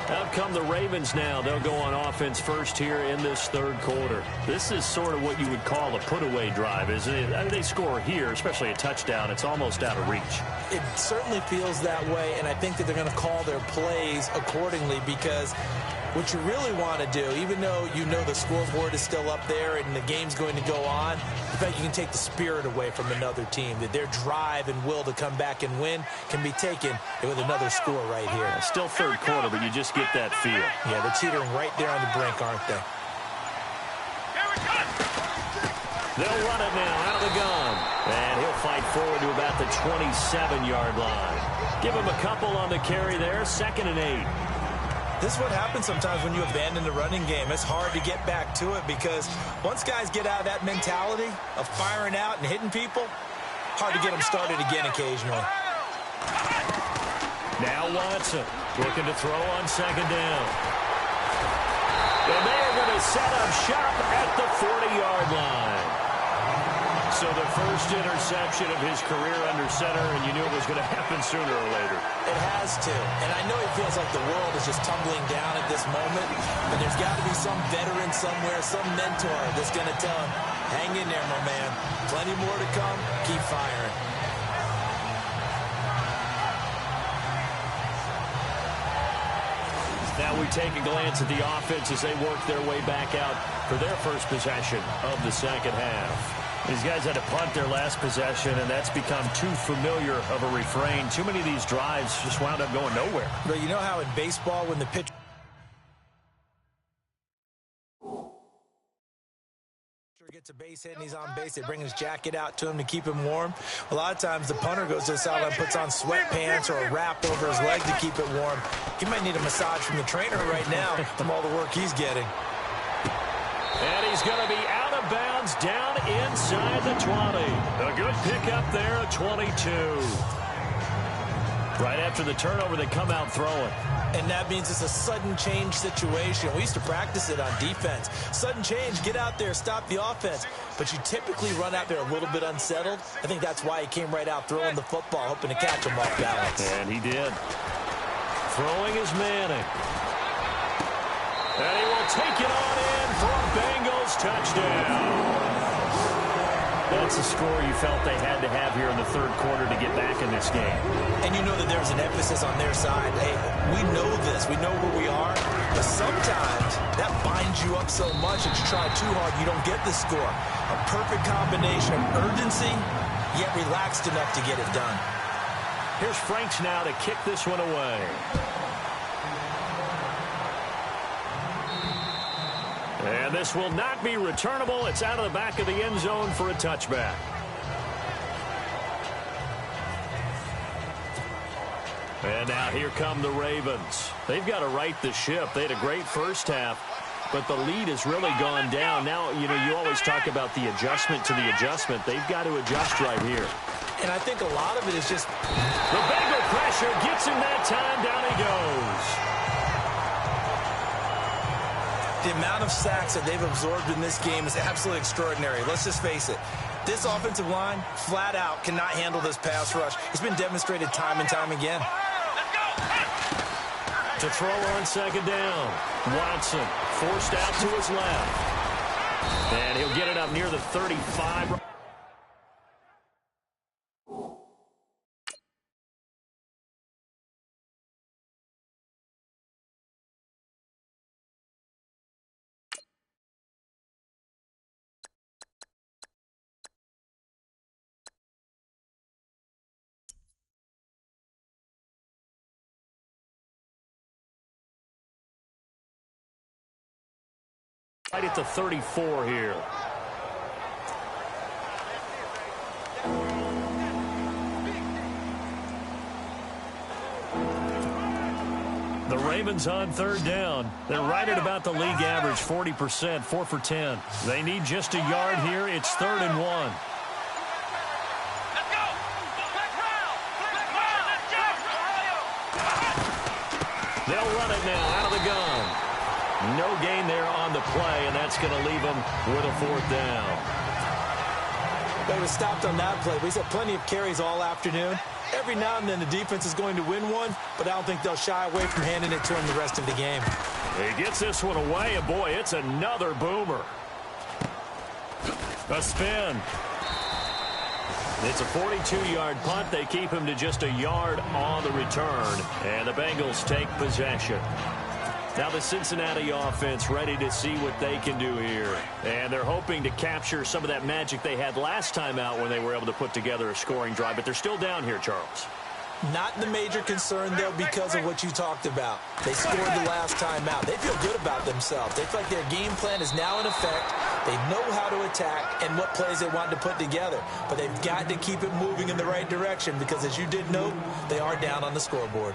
Out come the Ravens now. They'll go on offense first here in this third quarter. This is sort of what you would call a put-away drive, isn't it? I mean, they score here, especially a touchdown. It's almost out of reach. It certainly feels that way, and I think that they're going to call their plays accordingly because what you really want to do, even though you know the scoreboard is still up there and the game's going to go on, the fact you can take the spirit away from another team, that their drive and will to come back and win can be taken with another score right here. Still third quarter, but you just get that feel. Yeah, they're teetering right there on the brink, aren't they? They'll run it now out of the gun. And he'll fight forward to about the 27-yard line. Give him a couple on the carry there, 2nd and 8. This is what happens sometimes when you abandon the running game. It's hard to get back to it because once guys get out of that mentality of firing out and hitting people, hard to get them started again occasionally. Now Watson looking to throw on 2nd down. And they're going to set up shop at the 40-yard line. So the first interception of his career under center, and you knew it was going to happen sooner or later. It has to. And I know it feels like the world is just tumbling down at this moment, but there's got to be some veteran somewhere, some mentor that's going to tell him, hang in there, my man. Plenty more to come. Keep firing. Now we take a glance at the offense as they work their way back out for their first possession of the second half. These guys had to punt their last possession, and that's become too familiar of a refrain. Too many of these drives just wound up going nowhere. But you know how in baseball when the pitcher gets a base hit and he's on base, they bring his jacket out to him to keep him warm? A lot of times the punter goes to the sideline, puts on sweatpants or a wrap over his leg to keep it warm. He might need a massage from the trainer right now from all the work he's getting. And he's going to be out of bounds down inside the 20. A good pickup there at 22. Right after the turnover, they come out throwing. And that means it's a sudden change situation. We used to practice it on defense. Sudden change, get out there, stop the offense. But you typically run out there a little bit unsettled. I think that's why he came right out throwing the football, hoping to catch him off balance. And he did. Throwing is Manning. And he will take it on in for a Bengals touchdown. That's a score you felt they had to have here in the third quarter to get back in this game. And you know that there's an emphasis on their side. Hey, we know this. We know where we are. But sometimes that binds you up so much that you try too hard, you don't get the score. A perfect combination of urgency, yet relaxed enough to get it done. Here's Franks now to kick this one away. And this will not be returnable. It's out of the back of the end zone for a touchback. And now here come the Ravens. They've got to right the ship. They had a great first half, but the lead has really gone down. Now, you know, you always talk about the adjustment to the adjustment. They've got to adjust right here. And I think a lot of it is just... The Bengal pressure gets him that time. Down he goes. The amount of sacks that they've absorbed in this game is absolutely extraordinary. Let's just face it. This offensive line, flat out, cannot handle this pass rush. It's been demonstrated time and time again. To throw on second down. Watson forced out to his left. And he'll get it up near the 35. Right at the 34 here. The Ravens on third down. They're right at about the league average, 40%, 4 for 10. They need just a yard here. It's 3rd and 1. They'll run it now out of the gun. No gain there on the play, and that's going to leave them with a 4th down. They were stopped on that play. We saw plenty of carries all afternoon. Every now and then the defense is going to win one, but I don't think they'll shy away from handing it to him the rest of the game. He gets this one away, and boy, it's another boomer. A spin. It's a 42-yard punt. They keep him to just a yard on the return, and the Bengals take possession. Now the Cincinnati offense ready to see what they can do here. And they're hoping to capture some of that magic they had last time out when they were able to put together a scoring drive. But they're still down here, Charles. Not the major concern, though, because of what you talked about. They scored the last time out. They feel good about themselves. They feel like their game plan is now in effect. They know how to attack and what plays they want to put together. But they've got to keep it moving in the right direction because, as you did note, they are down on the scoreboard.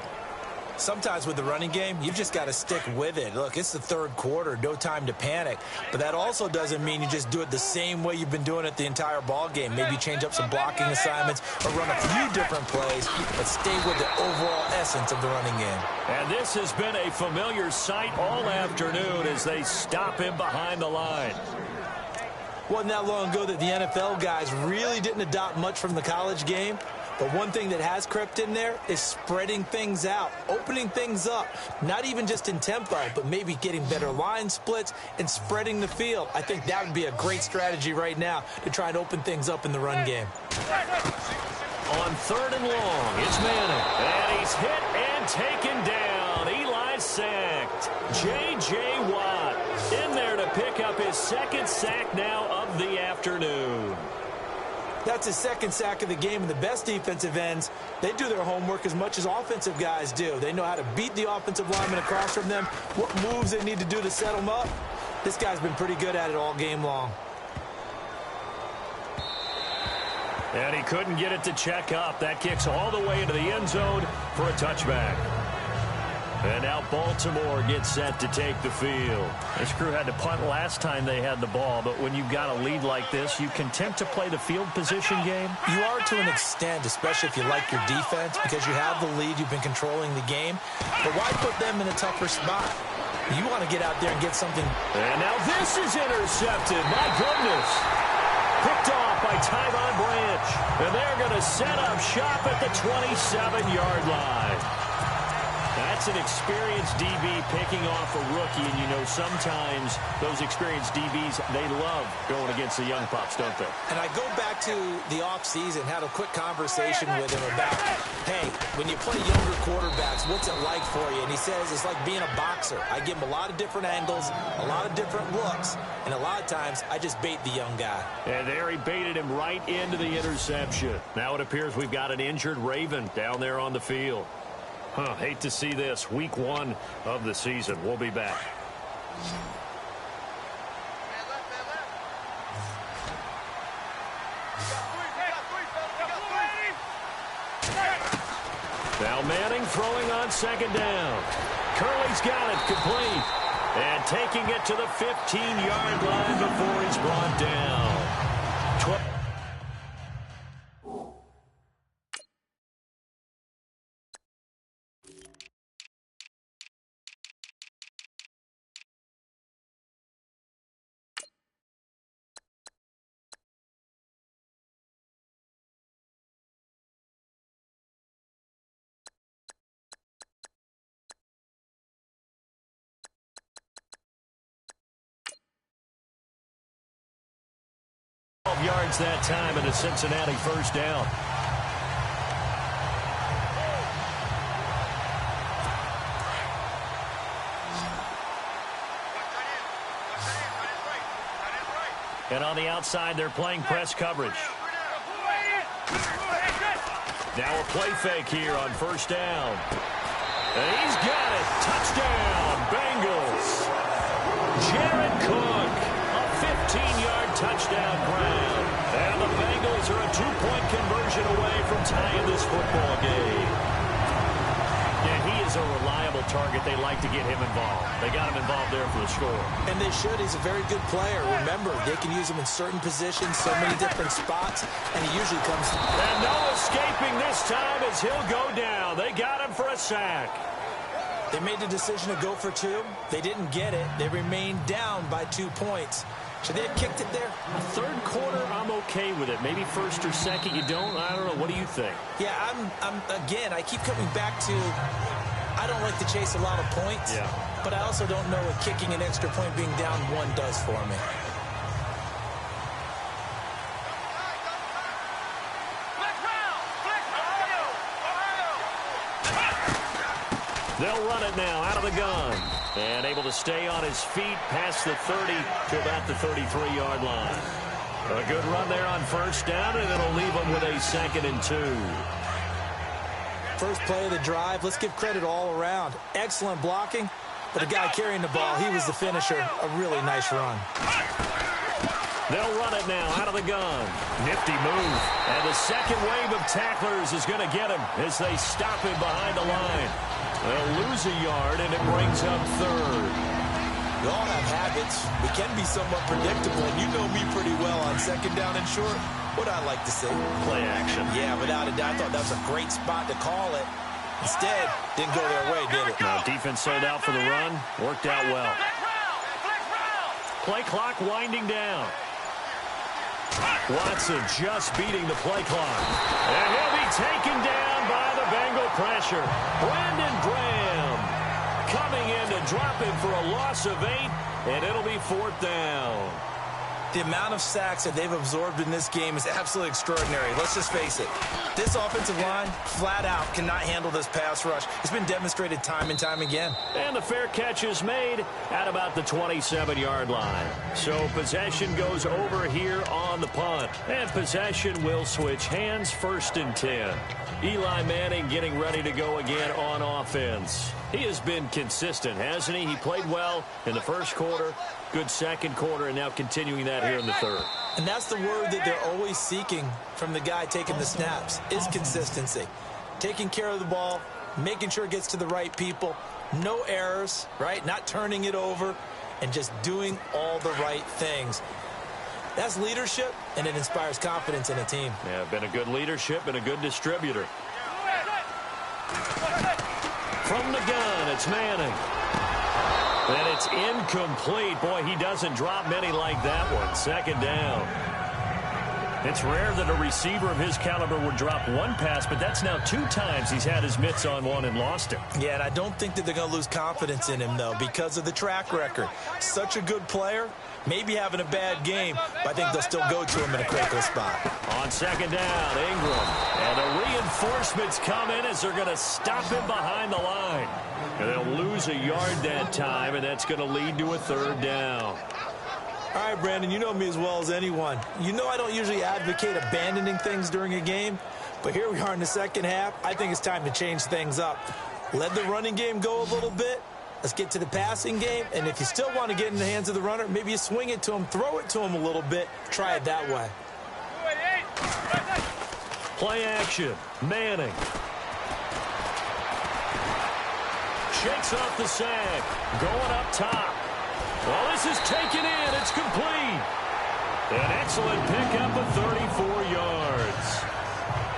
Sometimes with the running game, you've just got to stick with it. Look, it's the third quarter, no time to panic. But that also doesn't mean you just do it the same way you've been doing it the entire ball game. Maybe change up some blocking assignments or run a few different plays, but stay with the overall essence of the running game. And this has been a familiar sight all afternoon as they stop him behind the line. Wasn't that long ago that the NFL guys really didn't adopt much from the college game. But one thing that has crept in there is spreading things out, opening things up, not even just in tempo, but maybe getting better line splits and spreading the field. I think that would be a great strategy right now to try and open things up in the run game. On 3rd and long, it's Manning. And he's hit and taken down. Eli sacked. J.J. Watt in there to pick up his 2nd sack now of the afternoon. That's his 2nd sack of the game, and the best defensive ends, they do their homework as much as offensive guys do. They know how to beat the offensive lineman across from them, what moves they need to do to set them up. This guy's been pretty good at it all game long. And he couldn't get it to check up. That kicks all the way into the end zone for a touchback. And now Baltimore gets set to take the field. This crew had to punt last time they had the ball, but when you've got a lead like this, you content to play the field position game? You are to an extent, especially if you like your defense, because you have the lead, you've been controlling the game. But why put them in a tougher spot? You want to get out there and get something. And now this is intercepted. My goodness. Picked off by Tyvon Branch. And they're going to set up shop at the 27-yard line. That's That's an experienced DB picking off a rookie, and you know sometimes those experienced DBs, they love going against the young pups, don't they? And I go back to the offseason, had a quick conversation with him about, hey, when you play younger quarterbacks, what's it like for you? And he says it's like being a boxer. I give him a lot of different angles, a lot of different looks, and a lot of times I just bait the young guy. And there he baited him right into the interception. Now it appears we've got an injured Raven down there on the field. Hate to see this. Week 1 of the season. We'll be back. Now Manning throwing on second down. Curley's got it complete. And taking it to the 15-yard line before he's brought down. 12. Yards that time and a Cincinnati first down. And on the outside, they're playing press coverage. Now a play fake here on first down. And he's got it. Touchdown, Bengals. Jared Cook, a 15-yard touchdown grab. And the Bengals are a 2-point conversion away from tying this football game. Yeah, he is a reliable target. They like to get him involved. They got him involved there for the score. And they should. He's a very good player. Remember, they can use him in certain positions, so many different spots, and he usually comes. And no escaping this time as he'll go down. They got him for a sack. They made the decision to go for 2. They didn't get it. They remained down by 2 points. Should they have kicked it there? Third quarter, I'm okay with it. Maybe first or second, you don't? I don't know. What do you think? Yeah, again, I keep coming back to, I don't like to chase a lot of points. Yeah. But I also don't know what kicking an extra point being down 1 does for me. They'll run it now out of the gun. And able to stay on his feet past the 30 to about the 33-yard line. A good run there on first down, and it'll leave them with a 2nd and 2. First play of the drive. Let's give credit all around. Excellent blocking. But the guy carrying the ball, he was the finisher. A really nice run. They'll run it now out of the gun. Nifty move. And the second wave of tacklers is going to get him as they stop him behind the line. They'll lose a yard, and it brings up 3rd. We all have habits. We can be somewhat predictable, and you know me pretty well on second down and short. What I like to see? Play action. Yeah, without a doubt. I thought that was a great spot to call it. Instead, didn't go their way, did it? No, defense sold out for the run. Worked out well. Play clock winding down. Watson just beating the play clock. And he'll be taken down by the Bengal pressure. Brandon Graham coming in to drop him for a loss of 8, and it'll be 4th down. The amount of sacks that they've absorbed in this game is absolutely extraordinary. Let's just face it. This offensive line, flat out, cannot handle this pass rush. It's been demonstrated time and time again. And the fair catch is made at about the 27-yard line. So possession goes over here on the punt. And possession will switch hands, 1st and 10. Eli Manning getting ready to go again on offense. He has been consistent, hasn't he? He played well in the first quarter, good second quarter, and now continuing that here in the 3rd. And that's the word that they're always seeking from the guy taking the snaps, is consistency. Taking care of the ball, making sure it gets to the right people, no errors, right? Not turning it over, and just doing all the right things. That's leadership, and it inspires confidence in a team. Yeah, been a good leadership and a good distributor. From the gun, it's Manning. And it's incomplete. Boy, he doesn't drop many like that one. 2nd down. It's rare that a receiver of his caliber would drop one pass, but that's now 2 times he's had his mitts on one and lost it. Yeah, and I don't think that they're going to lose confidence in him, though, because of the track record. Such a good player, maybe having a bad game, but I think they'll still go to him in a critical spot. On second down, Ingram. And the reinforcements come in as they're going to stop him behind the line. And they'll lose a yard that time, and that's going to lead to a 3rd down. All right, Brandon, you know me as well as anyone. You know I don't usually advocate abandoning things during a game, but here we are in the second half. I think it's time to change things up. Let the running game go a little bit. Let's get to the passing game, and if you still want to get in the hands of the runner, maybe you swing it to him, throw it to him a little bit, try it that way. Play action, Manning. Shakes off the sack, going up top. Well, this is taken in. It's complete. An excellent pickup of 34 yards.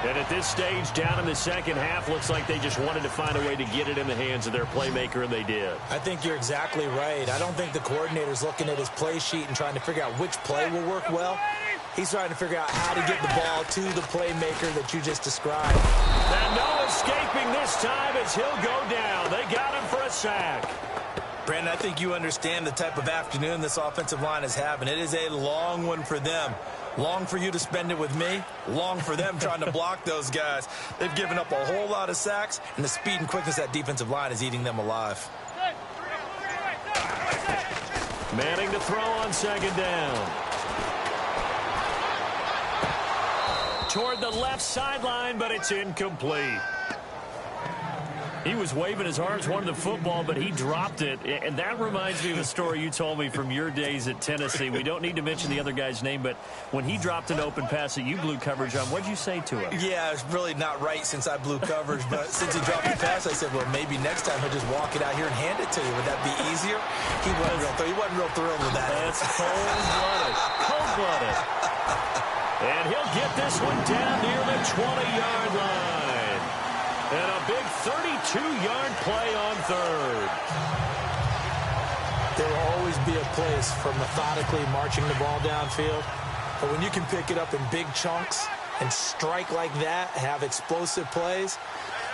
And at this stage, down in the second half, looks like they just wanted to find a way to get it in the hands of their playmaker, and they did. I think you're exactly right. I don't think the coordinator's looking at his play sheet and trying to figure out which play will work well. He's trying to figure out how to get the ball to the playmaker that you just described. And no escaping this time as he'll go down. They got him for a sack. Brandon, I think you understand the type of afternoon this offensive line is having. It is a long one for them. Long for you to spend it with me. Long for them trying to block those guys. They've given up a whole lot of sacks, and the speed and quickness of that defensive line is eating them alive. Manning to throw on second down. Toward the left sideline, but it's incomplete. He was waving his arms, wanted the football, but he dropped it. And that reminds me of a story you told me from your days at Tennessee. We don't need to mention the other guy's name, but when he dropped an open pass that you blew coverage on, what'd you say to him? Yeah, it's really not right since I blew coverage, but since he dropped the pass, I said, well, maybe next time he'll just walk it out here and hand it to you. Would that be easier? He wasn't real thrilled with that. That's cold-blooded. Cold-blooded. And he'll get this one down near the 20-yard line. And a big 32-yard play on 3rd. There will always be a place for methodically marching the ball downfield. But when you can pick it up in big chunks and strike like that, have explosive plays,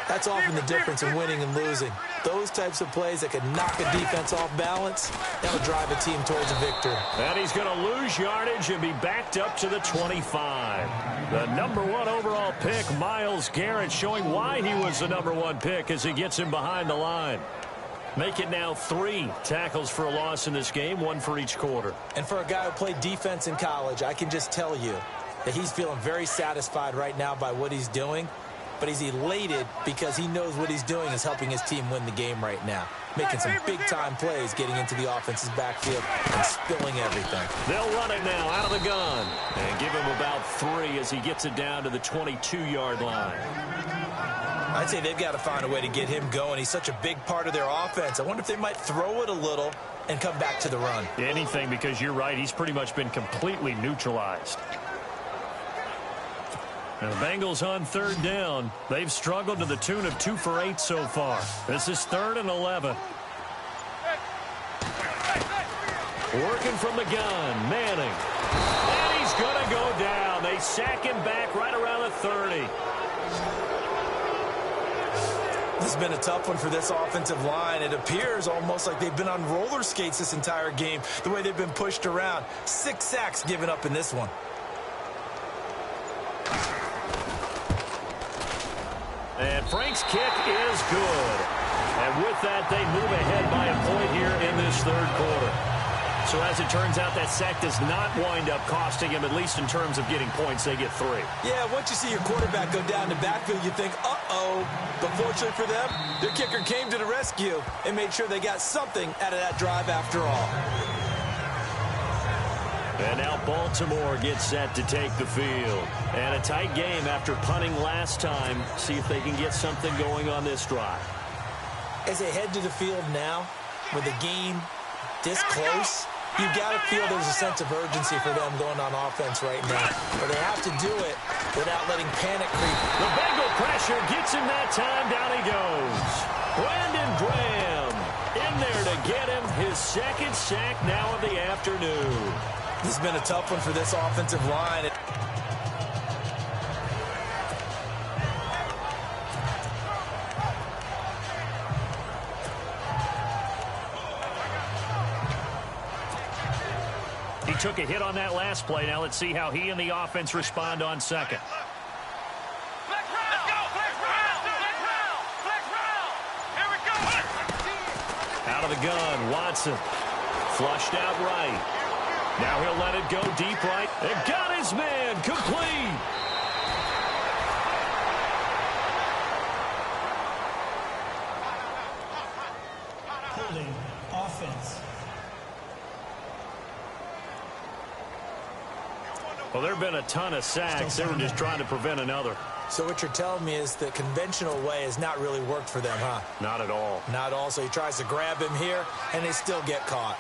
that's often the difference in winning and losing. Those types of plays that can knock a defense off balance, that'll drive a team towards a victory. And he's going to lose yardage and be backed up to the 25. The #1 overall pick, Myles Garrett, showing why he was the #1 pick as he gets him behind the line. Make it now 3 tackles for a loss in this game, 1 for each quarter. And for a guy who played defense in college, I can just tell you that he's feeling very satisfied right now by what he's doing. But he's elated because he knows what he's doing is helping his team win the game right now. Making some big-time plays, getting into the offense's backfield and spilling everything. They'll run it now out of the gun and give him about 3 as he gets it down to the 22-yard line. I'd say they've got to find a way to get him going. He's such a big part of their offense. I wonder if they might throw it a little and come back to the run. Anything, because you're right. He's pretty much been completely neutralized. Now the Bengals on 3rd down. They've struggled to the tune of 2 for 8 so far. This is 3rd and 11. Working from the gun, Manning. And he's going to go down. They sack him back right around the 30. This has been a tough one for this offensive line. It appears almost like they've been on roller skates this entire game, the way they've been pushed around. 6 sacks given up in this one. And Frank's kick is good. And with that, they move ahead by a point here in this 3rd quarter. So as it turns out, that sack does not wind up costing him, at least in terms of getting points. They get 3. Yeah, once you see your quarterback go down the backfield, you think, uh-oh. But fortunately for them, their kicker came to the rescue and made sure they got something out of that drive after all. And now Baltimore gets set to take the field. And a tight game after punting last time. See if they can get something going on this drive. As they head to the field now, with the game this close, you've got to feel there's a sense of urgency for them going on offense right now. But they have to do it without letting panic creep. The Bengal pressure gets him that time. Down he goes. Brandon Graham in there to get him his 2nd sack now of the afternoon. This has been a tough one for this offensive line. took a hit on that last play. Now let's see how he and the offense respond on second. Out of the gun, Watson. Flushed out right. Now he'll let it go deep right. And got his man complete. Holding offense. Well, there have been a ton of sacks. They were just trying to prevent another. So what you're telling me is the conventional way has not really worked for them, huh? Not at all. Not all. So he tries to grab him here, and they still get caught.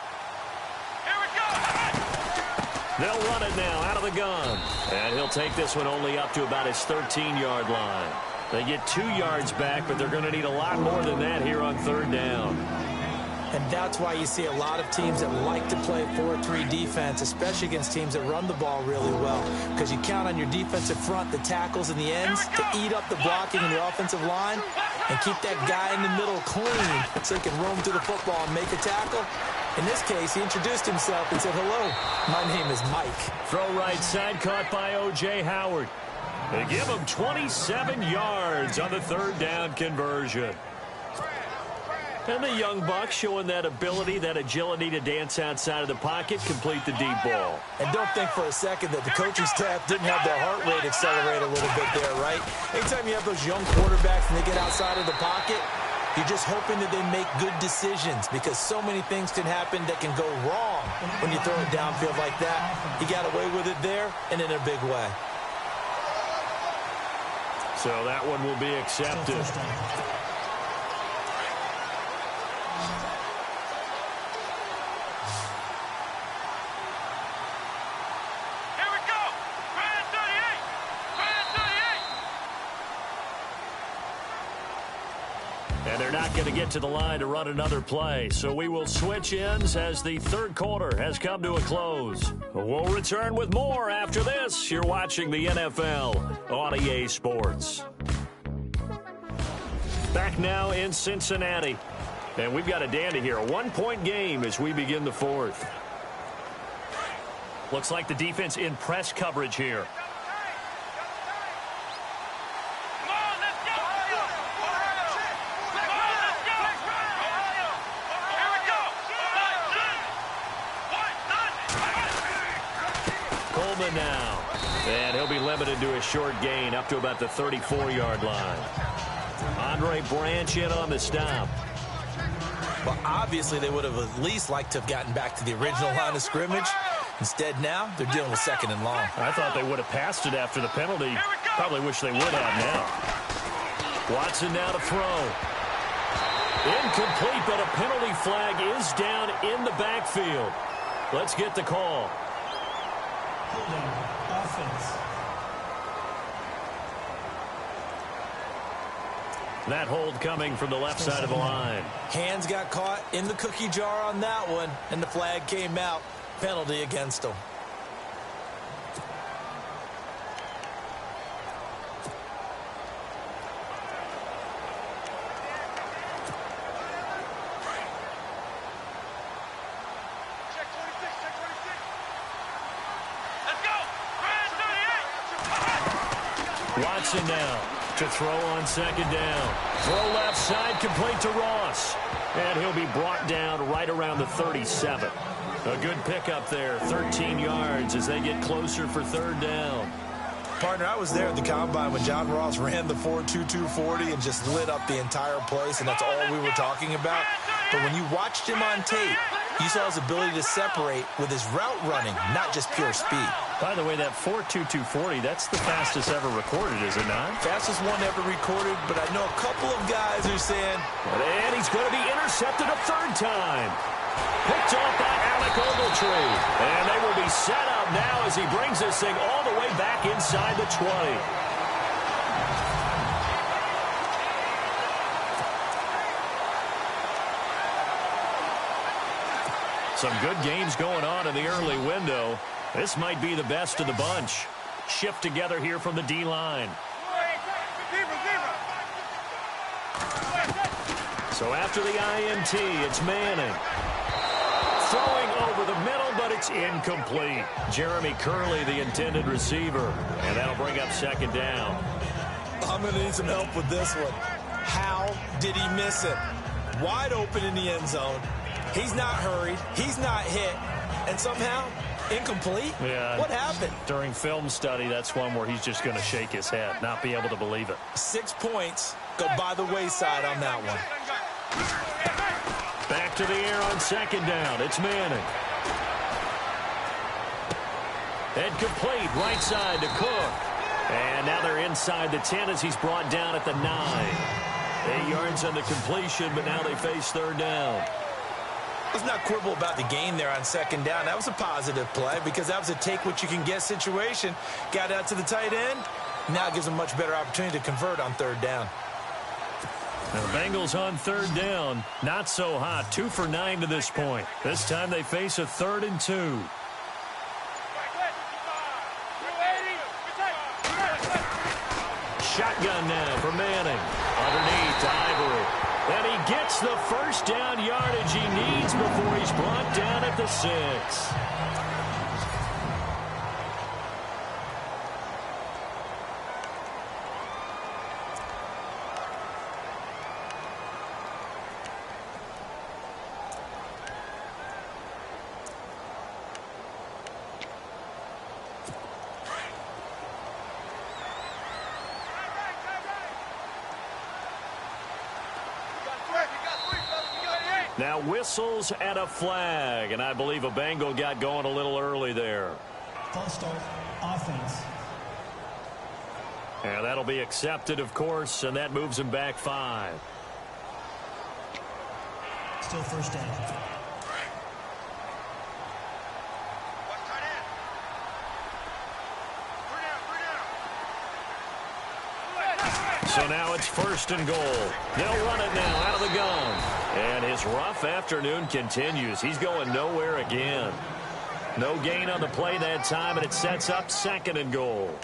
They'll run it now out of the gun. And he'll take this one only up to about his 13-yard line. They get 2 yards back, but they're going to need a lot more than that here on third down. And that's why you see a lot of teams that like to play 4-3 defense, especially against teams that run the ball really well. Because you count on your defensive front, the tackles and the ends, to eat up the blocking in the offensive line and keep that guy in the middle clean so he can roam through the football and make a tackle. In this case, he introduced himself and said, "Hello, my name is Mike." Throw right side, caught by O.J. Howard. They give him 27 yards on the third down conversion. And the young buck showing that ability, that agility to dance outside of the pocket, complete the deep ball. And don't think for a second that the coaching staff didn't have their heart rate accelerate a little bit there, right? Anytime you have those young quarterbacks and they get outside of the pocket, you're just hoping that they make good decisions because so many things can happen that can go wrong when you throw it downfield like that. He got away with it there and in a big way. So that one will be accepted. And they're not going to get to the line to run another play. So we will switch ends as the third quarter has come to a close. We'll return with more after this. You're watching the NFL on EA Sports. Back now in Cincinnati. And we've got a dandy here. A 1-point game as we begin the fourth. Looks like the defense in press coverage here. Now, and he'll be limited to a short gain up to about the 34-yard line. Andre Branch in on the stop. Well, obviously they would have at least liked to have gotten back to the original line of scrimmage. Instead now they're dealing with second and long. I thought they would have passed it after the penalty. Probably wish they would have now. Watson now to throw. Incomplete, but a penalty flag is down in the backfield. Let's get the call. Holding offense. That hold coming from the left side of the line. Hands got caught in the cookie jar on that one, and the flag came out. Penalty against him. Watson now to throw on second down. Throw left side, complete to Ross. And he'll be brought down right around the 37. A good pickup there, 13 yards as they get closer for third down. Partner, I was there at the Combine when John Ross ran the 4.22 40 and just lit up the entire place, and that's all we were talking about. But when you watched him on tape, you saw his ability to separate with his route running, not just pure speed. By the way, that 4.22 40, that's the fastest ever recorded, is it not? Fastest one ever recorded, but I know a couple of guys who are saying... And he's going to be intercepted a third time. Picked off by Alec Ogletree. And they will be set up now as he brings this thing all the way back inside the 20. Some good games going on in the early window. This might be the best of the bunch. Shift together here from the D-line. So after the INT, it's Manning. Throwing over the middle, but it's incomplete. Jeremy Curley, the intended receiver. And that'll bring up second down. I'm going to need some help with this one. How did he miss it? Wide open in the end zone. He's not hurried. He's not hit. And somehow, incomplete? Yeah. What happened? During film study, that's one where he's just going to shake his head, not be able to believe it. 6 points go by the wayside on that one. Back to the air on second down. It's Manning. And complete right side to Cook. And now they're inside the 10 as he's brought down at the 9. 8 yards on the completion, but now they face third down. Let's not quibble about the gain there on second down. That was a positive play because that was a take-what-you-can-get situation. Got out to the tight end. Now it gives them a much better opportunity to convert on third down. The Bengals on third down. Not so hot. 2 for 9 to this point. This time they face a 3rd and 2. Shotgun now for Manning. Underneath to Ivory. And he gets the first down yardage he needs before he's brought down at the 6. Now whistles and a flag, and I believe a Bengal got going a little early there. False start, offense. And that'll be accepted, of course, and that moves him back 5. Still first down. So now it's 1st and goal. They'll run it now out of the gun. And his rough afternoon continues. He's going nowhere again. No gain on the play that time, and it sets up 2nd and goal.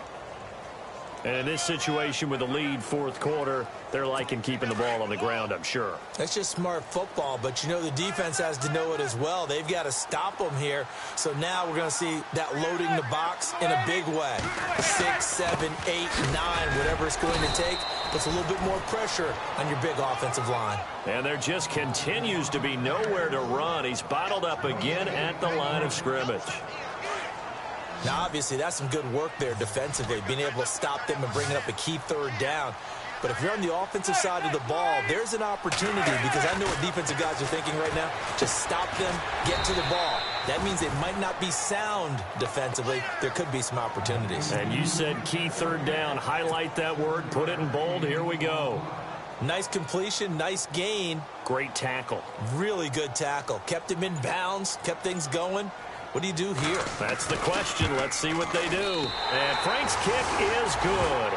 And in this situation with the lead 4th quarter, they're liking keeping the ball on the ground, I'm sure. That's just smart football, but you know the defense has to know it as well. They've got to stop them here. So now we're going to see that loading the box in a big way. 6, 7, 8, 9, whatever it's going to take, puts a little bit more pressure on your big offensive line. And there just continues to be nowhere to run. He's bottled up again at the line of scrimmage. Now, obviously, that's some good work there defensively, being able to stop them and bringing up a key 3rd down. But if you're on the offensive side of the ball, there's an opportunity because I know what defensive guys are thinking right now. Just stop them, get to the ball. That means they might not be sound defensively. There could be some opportunities. And you said key 3rd down. Highlight that word. Put it in bold. Here we go. Nice completion, nice gain. Great tackle. Really good tackle. Kept him in bounds, kept things going. What do you do here? That's the question. Let's see what they do. And Frank's kick is good.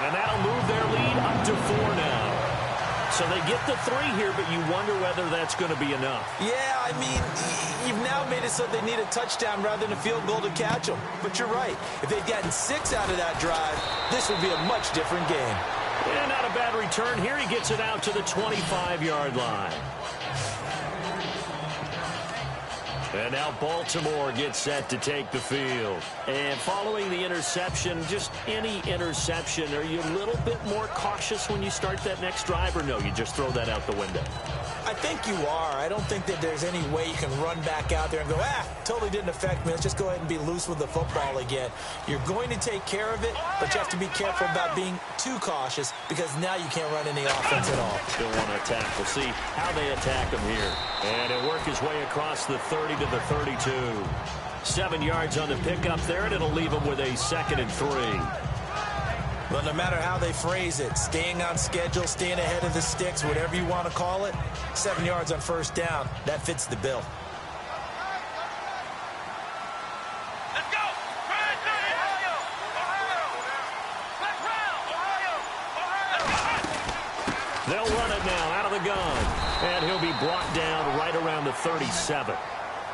And that'll move their lead up to 4 now. So they get the 3 here, but you wonder whether that's going to be enough. Yeah, I mean, you've now made it so they need a touchdown rather than a field goal to catch them. But you're right. If they'd gotten 6 out of that drive, this would be a much different game. Yeah, not a bad return here. He gets it out to the 25-yard line. And now Baltimore gets set to take the field. And following the interception, just any interception, are you a little bit more cautious when you start that next drive, or no, you just throw that out the window? I think you are. I don't think that there's any way you can run back out there and go, totally didn't affect me. Let's just go ahead and be loose with the football again. You're going to take care of it, but you have to be careful about being too cautious because now you can't run any offense at all. Still want to attack. We'll see how they attack him here. And he'll work his way across the 30 to the 32. 7 yards on the pickup there, and it'll leave him with a 2nd and 3. Well, no matter how they phrase it, staying on schedule, staying ahead of the sticks, whatever you want to call it, 7 yards on 1st down, that fits the bill. Let's go! They'll run it now out of the gun. And he'll be brought down right around the 37.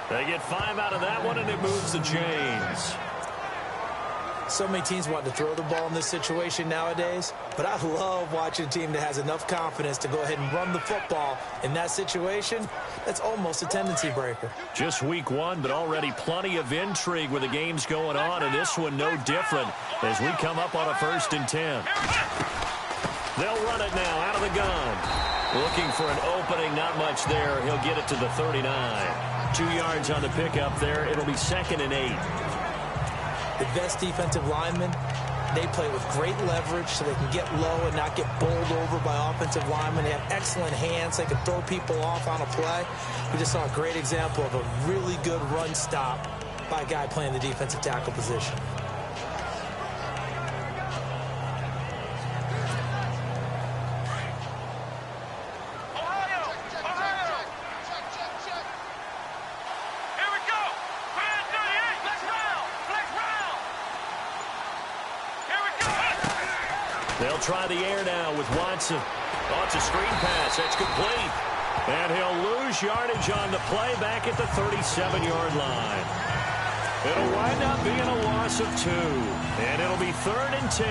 They get 5 out of that one, and it moves the chains. So many teams want to throw the ball in this situation nowadays, but I love watching a team that has enough confidence to go ahead and run the football. In that situation, that's almost a tendency breaker. Just week one, but already plenty of intrigue with the games going on, and this one no different as we come up on a 1st and 10. They'll run it now out of the gun. Looking for an opening, not much there. He'll get it to the 39. 2 yards on the pickup there. It'll be 2nd and 8. The best defensive linemen, they play with great leverage so they can get low and not get bowled over by offensive linemen. They have excellent hands. They can throw people off on a play. We just saw a great example of a really good run stop by a guy playing the defensive tackle position. They'll try the air now with Watson. Oh, it's a screen pass. That's complete. And he'll lose yardage on the play back at the 37-yard line. It'll wind up being a loss of 2. And it'll be 3rd and 10.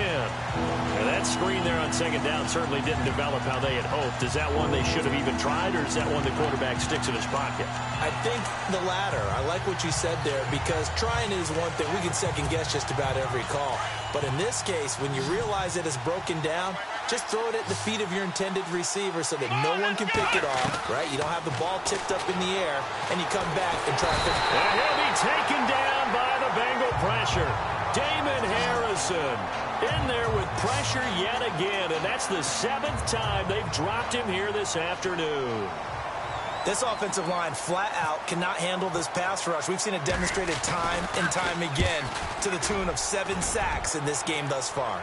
And that screen there on 2nd down certainly didn't develop how they had hoped. Is that one they should have even tried, or is that one the quarterback sticks in his pocket? I think the latter. I like what you said there, because trying is one thing. We can second-guess just about every call. But in this case, when you realize that it's broken down, just throw it at the feet of your intended receiver so that no one can pick it off, right? You don't have the ball tipped up in the air, and you come back and try to... And he'll be taken down by the Bengal pressure. Damon Harrison in there with pressure yet again, and that's the 7th time they've dropped him here this afternoon. This offensive line flat out cannot handle this pass rush. We've seen it demonstrated time and time again to the tune of 7 sacks in this game thus far.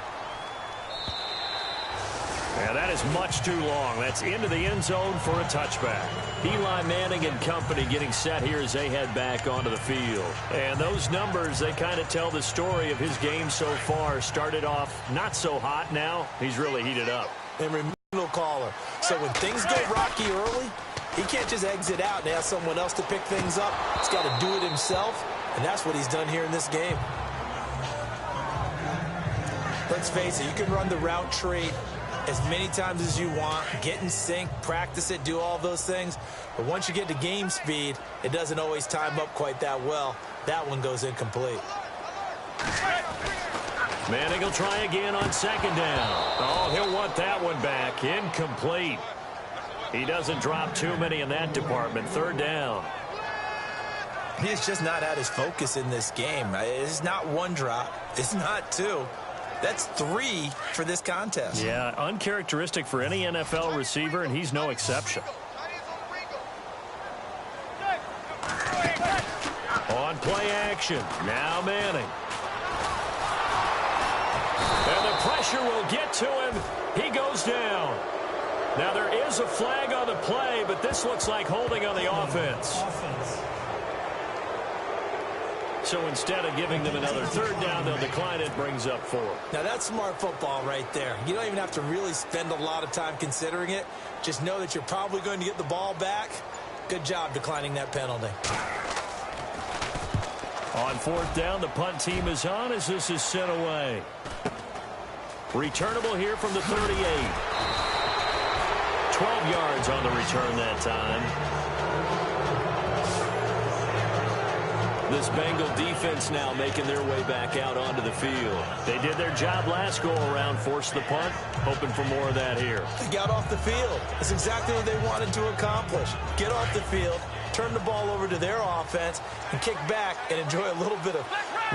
Yeah, that is much too long. That's into the end zone for a touchback. Eli Manning and company getting set here as they head back onto the field. And those numbers, they kind of tell the story of his game so far. Started off not so hot. Now he's really heated up. And middle caller. So when things go rocky early, he can't just exit out and ask someone else to pick things up. He's got to do it himself, and that's what he's done here in this game. Let's face it, you can run the route tree as many times as you want, get in sync, practice it, do all those things. But once you get to game speed, it doesn't always time up quite that well. That one goes incomplete. Manning will try again on 2nd down. Oh, he'll want that one back. Incomplete. He doesn't drop too many in that department. 3rd down. He's just not at his focus in this game. It's not 1 drop. It's not 2. That's 3 for this contest. Yeah, uncharacteristic for any NFL receiver, and he's no exception. On play action. Now Manning. And the pressure will get to him. He goes down. Now there is a flag on the play, but this looks like holding on the offense. So instead of giving them another 3rd down, they'll decline it. Brings up 4. Now that's smart football right there. You don't even have to really spend a lot of time considering it. Just know that you're probably going to get the ball back. Good job declining that penalty. On 4th down, the punt team is on as this is sent away. Returnable here from the 38. 12 yards on the return that time. This Bengal defense now making their way back out onto the field. They did their job last go-around, forced the punt, hoping for more of that here. They got off the field. That's exactly what they wanted to accomplish. Get off the field, turn the ball over to their offense, and kick back and enjoy a little bit of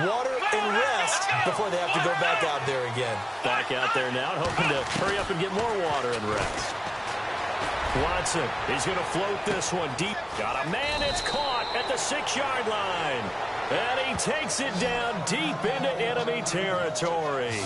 water and rest before they have to go back out there again. Back out there now, hoping to hurry up and get more water and rest. Watson, he's going to float this one deep. Got a man, it's caught at the 6-yard line. And he takes it down deep into enemy territory.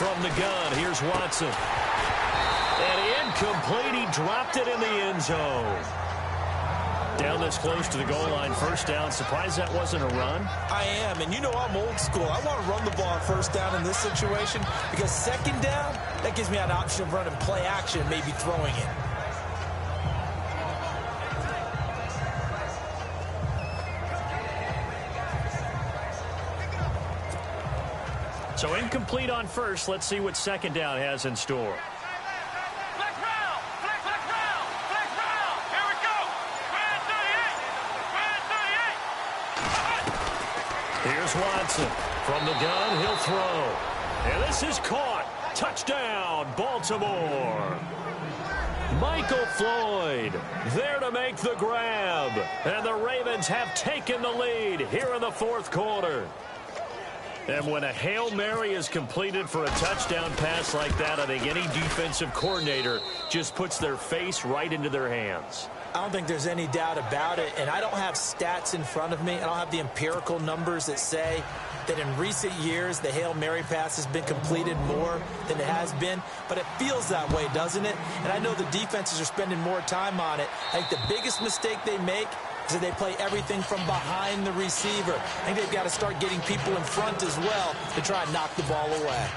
from the gun. Here's Watson. And incomplete. He dropped it in the end zone. Down this close to the goal line, first down. Surprised that wasn't a run? I am, and you know I'm old school. I want to run the ball on first down in this situation because second down, that gives me an option of running play action and maybe throwing it. So incomplete on first. Let's see what second down has in store. Here's Watson. From the gun, he'll throw. And this is caught. Touchdown, Baltimore. Michael Floyd there to make the grab. And the Ravens have taken the lead here in the fourth quarter. And when a Hail Mary is completed for a touchdown pass like that, I think any defensive coordinator just puts their face right into their hands. I don't think there's any doubt about it, and I don't have stats in front of me. I don't have the empirical numbers that say that in recent years the Hail Mary pass has been completed more than it has been, but it feels that way, doesn't it? And I know the defenses are spending more time on it. I think the biggest mistake they make is that they play everything from behind the receiver. I think they've got to start getting people in front as well to try and knock the ball away.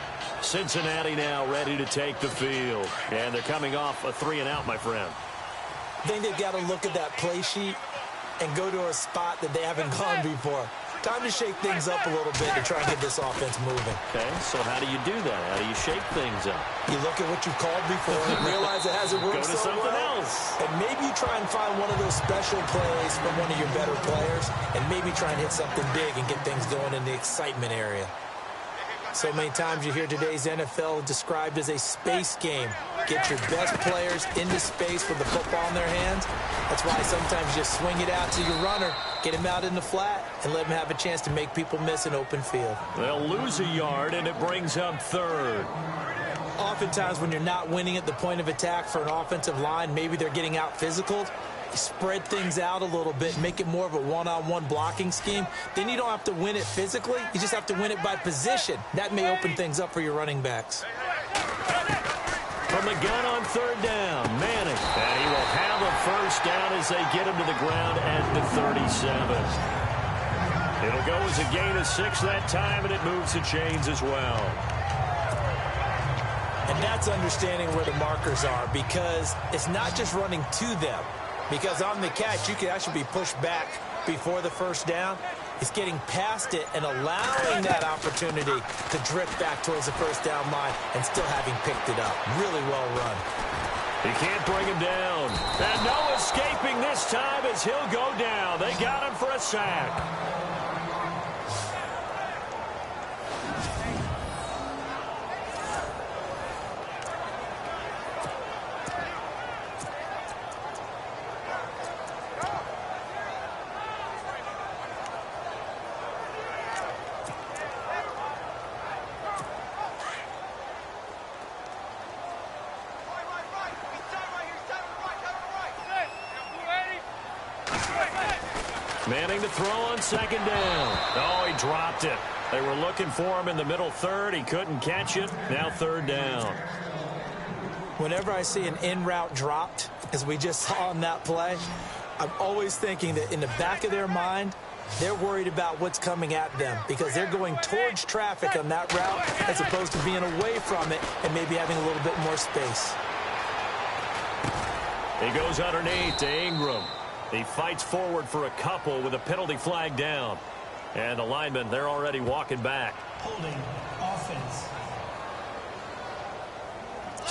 Cincinnati now ready to take the field, and they're coming off a 3-and-out, my friend. I think they've got to look at that play sheet and go to a spot that they haven't gone before. Time to shake things up a little bit to try and get this offense moving. Okay, so how do you do that? How do you shake things up? You look at what you've called before and realize it hasn't worked so well. Go to something else. And maybe you try and find one of those special plays from one of your better players and maybe try and hit something big and get things going in the excitement area. So many times you hear today's NFL described as a space game. Get your best players into space with the football in their hands. That's why sometimes you just swing it out to your runner, get him out in the flat, and let him have a chance to make people miss an open field. They'll lose a yard, and it brings up third. Oftentimes when you're not winning at the point of attack for an offensive line, maybe they're getting out physical. Spread things out a little bit, make it more of a one-on-one blocking scheme. Then you don't have to win it physically. You just have to win it by position. That may open things up for your running backs. From the gun on third down, Manning. And he will have a first down as they get him to the ground at the 37. It'll go as a gain of 6 that time, and it moves the chains as well. And that's understanding where the markers are, because it's not just running to them. Because on the catch, you could actually be pushed back before the first down. It's getting past it and allowing that opportunity to drift back towards the first down line and still having picked it up. Really well run. He can't bring him down. And no escaping this time as he'll go down. They got him for a sack. Manning to throw on second down. Oh, he dropped it. They were looking for him in the middle third. He couldn't catch it. Now third down. Whenever I see an in route dropped, as we just saw on that play, I'm always thinking that in the back of their mind, they're worried about what's coming at them because they're going towards traffic on that route as opposed to being away from it and maybe having a little bit more space. He goes underneath to Ingram. He fights forward for a couple with a penalty flag down. And the linemen, they're already walking back. Holding offense.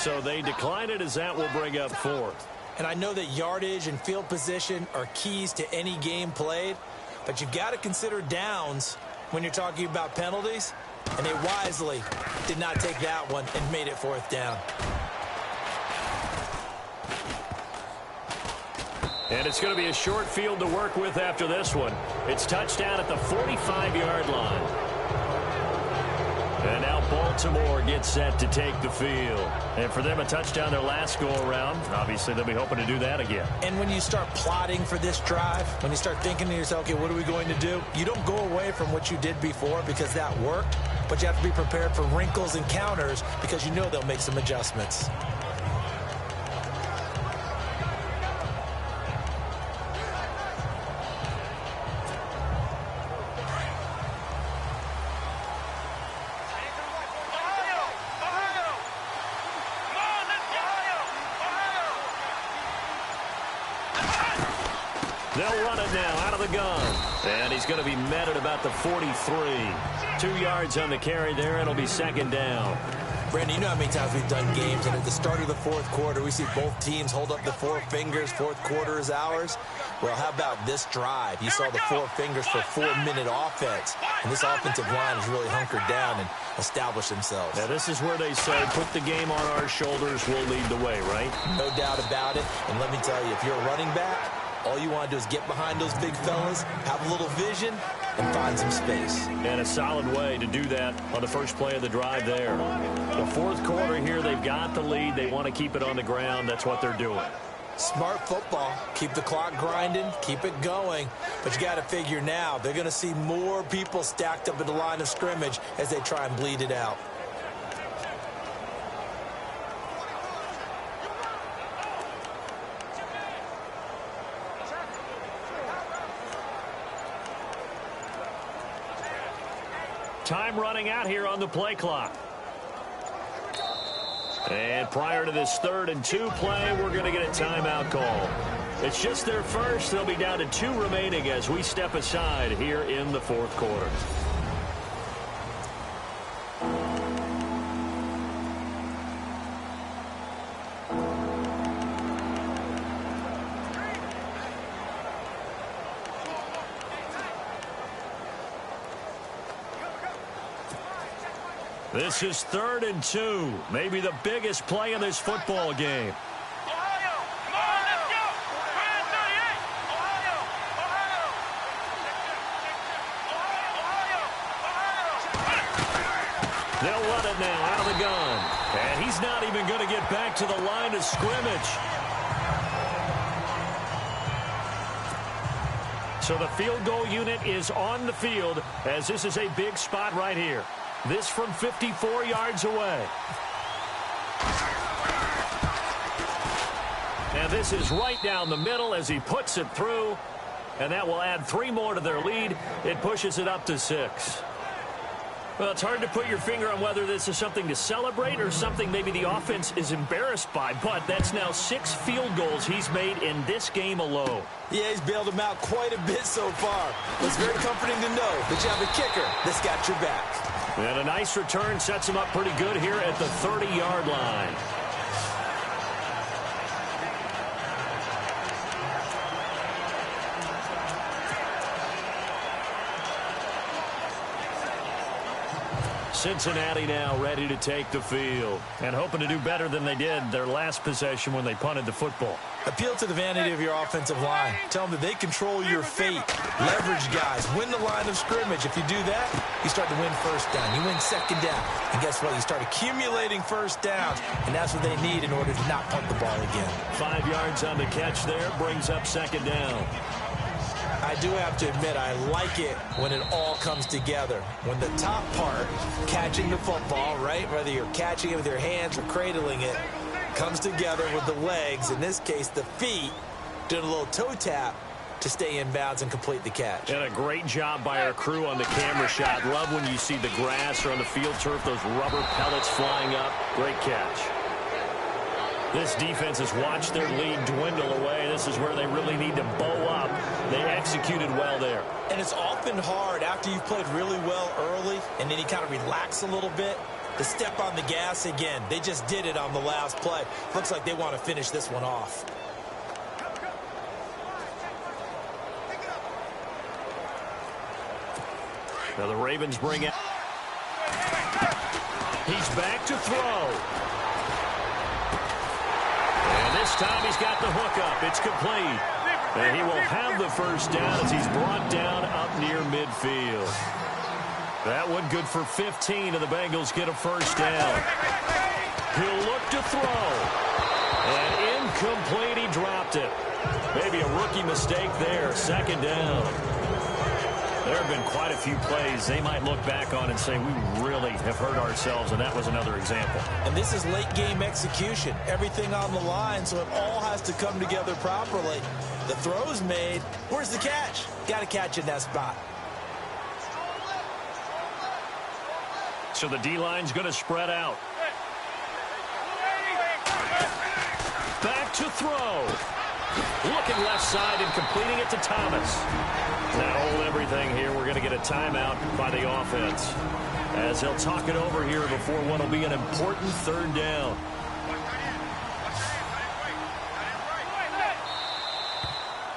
So they decline it as that will bring up fourth. And I know that yardage and field position are keys to any game played, but you've got to consider downs when you're talking about penalties. And they wisely did not take that one and made it fourth down. And it's going to be a short field to work with after this one. It's touchdown at the 45-yard line. And now Baltimore Baltimore gets set to take the field. And for them, a touchdown their last go-around. Obviously, they'll be hoping to do that again. And when you start plotting for this drive, when you start thinking to yourself, okay, what are we going to do? You don't go away from what you did before because that worked, but you have to be prepared for wrinkles and counters because you know they'll make some adjustments. They'll run it now out of the gun. And he's going to be met at about the 43. 2 yards on the carry there, and it'll be second down. Brandon, you know how many times we've done games, and at the start of the fourth quarter, we see both teams hold up the four fingers, fourth quarter is ours. Well, how about this drive? You saw the four fingers for 4-minute offense, and this offensive line has really hunkered down and established themselves. Now, this is where they say, put the game on our shoulders, we'll lead the way, right? No doubt about it, and let me tell you, if you're a running back, all you want to do is get behind those big fellas, have a little vision, and find some space. And a solid way to do that on the first play of the drive there. The fourth quarter here, they've got the lead. They want to keep it on the ground. That's what they're doing. Smart football. Keep the clock grinding. Keep it going. But you got to figure now, they're going to see more people stacked up at the line of scrimmage as they try and bleed it out. Time running out here on the play clock. And prior to this 3rd and 2 play, we're going to get a timeout call. It's just their first. They'll be down to 2 remaining as we step aside here in the fourth quarter. This is 3rd and 2, maybe the biggest play in this football game. Ohio, come on, let's go. Brand 38. Ohio, Ohio. They'll run it now out of the gun. And he's not even going to get back to the line of scrimmage. So the field goal unit is on the field as this is a big spot right here. This from 54 yards away. And this is right down the middle as he puts it through. And that will add 3 more to their lead. It pushes it up to 6. Well, it's hard to put your finger on whether this is something to celebrate or something maybe the offense is embarrassed by. But that's now 6 field goals he's made in this game alone. Yeah, he's bailed them out quite a bit so far. But it's very comforting to know that you have a kicker that's got your back. And a nice return sets him up pretty good here at the 30-yard line. Cincinnati now ready to take the field and hoping to do better than they did their last possession when they punted the football. Appeal to the vanity of your offensive line. Tell them that they control your fate. Leverage guys. Win the line of scrimmage. If you do that, you start to win first down. You win second down. And guess what? You start accumulating first downs. And that's what they need in order to not punt the ball again. 5 yards on the catch there. Brings up second down. I do have to admit, I like it when it all comes together. When the top part, catching the football, right, whether you're catching it with your hands or cradling it, comes together with the legs, in this case the feet, doing a little toe tap to stay in bounds and complete the catch. And a great job by our crew on the camera shot. Love when you see the grass or on the field turf, those rubber pellets flying up. Great catch. This defense has watched their lead dwindle away. This is where they really need to bow up. They executed well there. And it's often hard after you've played really well early and then you kind of relax a little bit to step on the gas again. They just did it on the last play. Looks like they want to finish this one off. Now the Ravens bring it. He's back to throw. And this time he's got the hook up. It's complete. And he will have the first down as he's brought down up near midfield. That one good for 15, and the Bengals get a first down. He'll look to throw. And incomplete, he dropped it. Maybe a rookie mistake there, second down. There have been quite a few plays they might look back on and say, we really have hurt ourselves, and that was another example. And this is late-game execution. Everything on the line, so it all has to come together properly. The throw's made. Where's the catch? Got to catch in that spot. So the D-line's going to spread out. Back to throw. Looking left side and completing it to Thomas. Now hold everything here. We're going to get a timeout by the offense, as they'll talk it over here before what will be an important third down.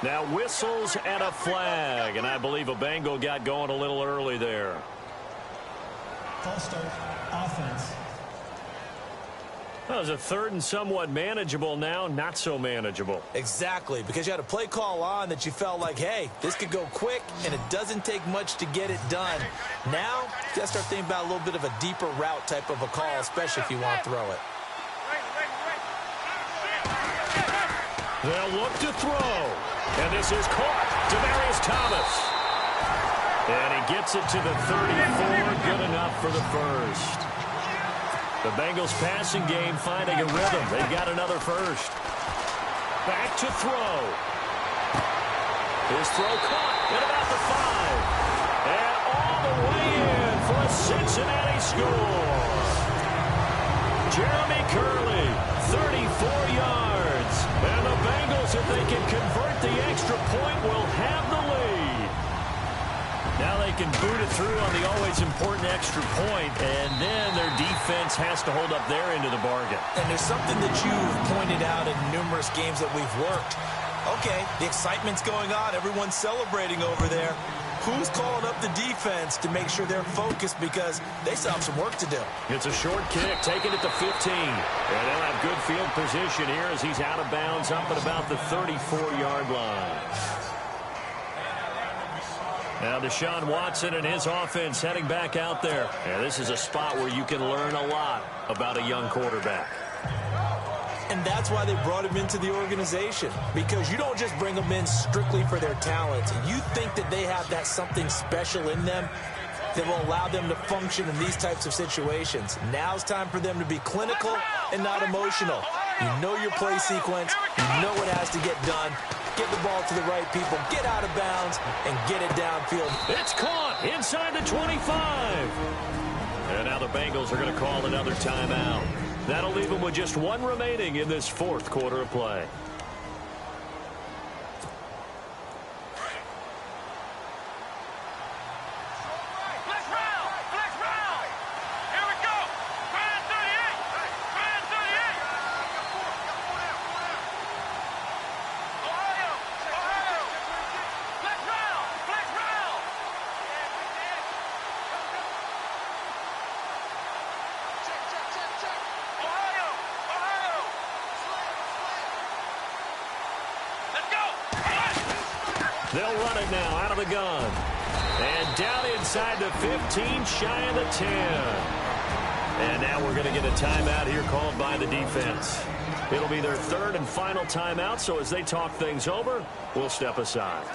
Now whistles and a flag, and I believe a Bengal got going a little early there. False start, offense. That was a third and somewhat manageable, now not so manageable. Exactly, because you had a play call on that you felt like, hey, this could go quick, and it doesn't take much to get it done. Now, you got to start thinking about a little bit of a deeper route type of a call, especially if you want to throw it. They'll look to throw, and this is caught. Demaryius Thomas. And he gets it to the 34, good enough for the first. The Bengals passing game finding a rhythm. They've got another first. Back to throw. His throw caught at about the 5. And all the way in for a Cincinnati score. Jeremy Curley, 34 yards. And the Bengals, if they can convert the extra point, will have the lead. Now they can boot it through on the always important extra point, and then their defense has to hold up their end of the bargain. And there's something that you've pointed out in numerous games that we've worked. Okay, the excitement's going on. Everyone's celebrating over there. Who's calling up the defense to make sure they're focused, because they still have some work to do? It's a short kick, taking it to 15. And they'll have good field position here as he's out of bounds up at about the 34-yard line. Now Deshaun Watson and his offense heading back out there. And this is a spot where you can learn a lot about a young quarterback. And that's why they brought him into the organization, because you don't just bring them in strictly for their talent. You think that they have that something special in them that will allow them to function in these types of situations. Now it's time for them to be clinical and not emotional. You know your play sequence. You know what has to get done. Get the ball to the right people, get out of bounds, and get it downfield. It's caught inside the 25. And now the Bengals are going to call another timeout. That'll leave them with just one remaining in this fourth quarter of play. They'll run it now out of the gun. And down inside the 15, shy of the 10. And now we're going to get a timeout here called by the defense. It'll be their third and final timeout, so as they talk things over, we'll step aside.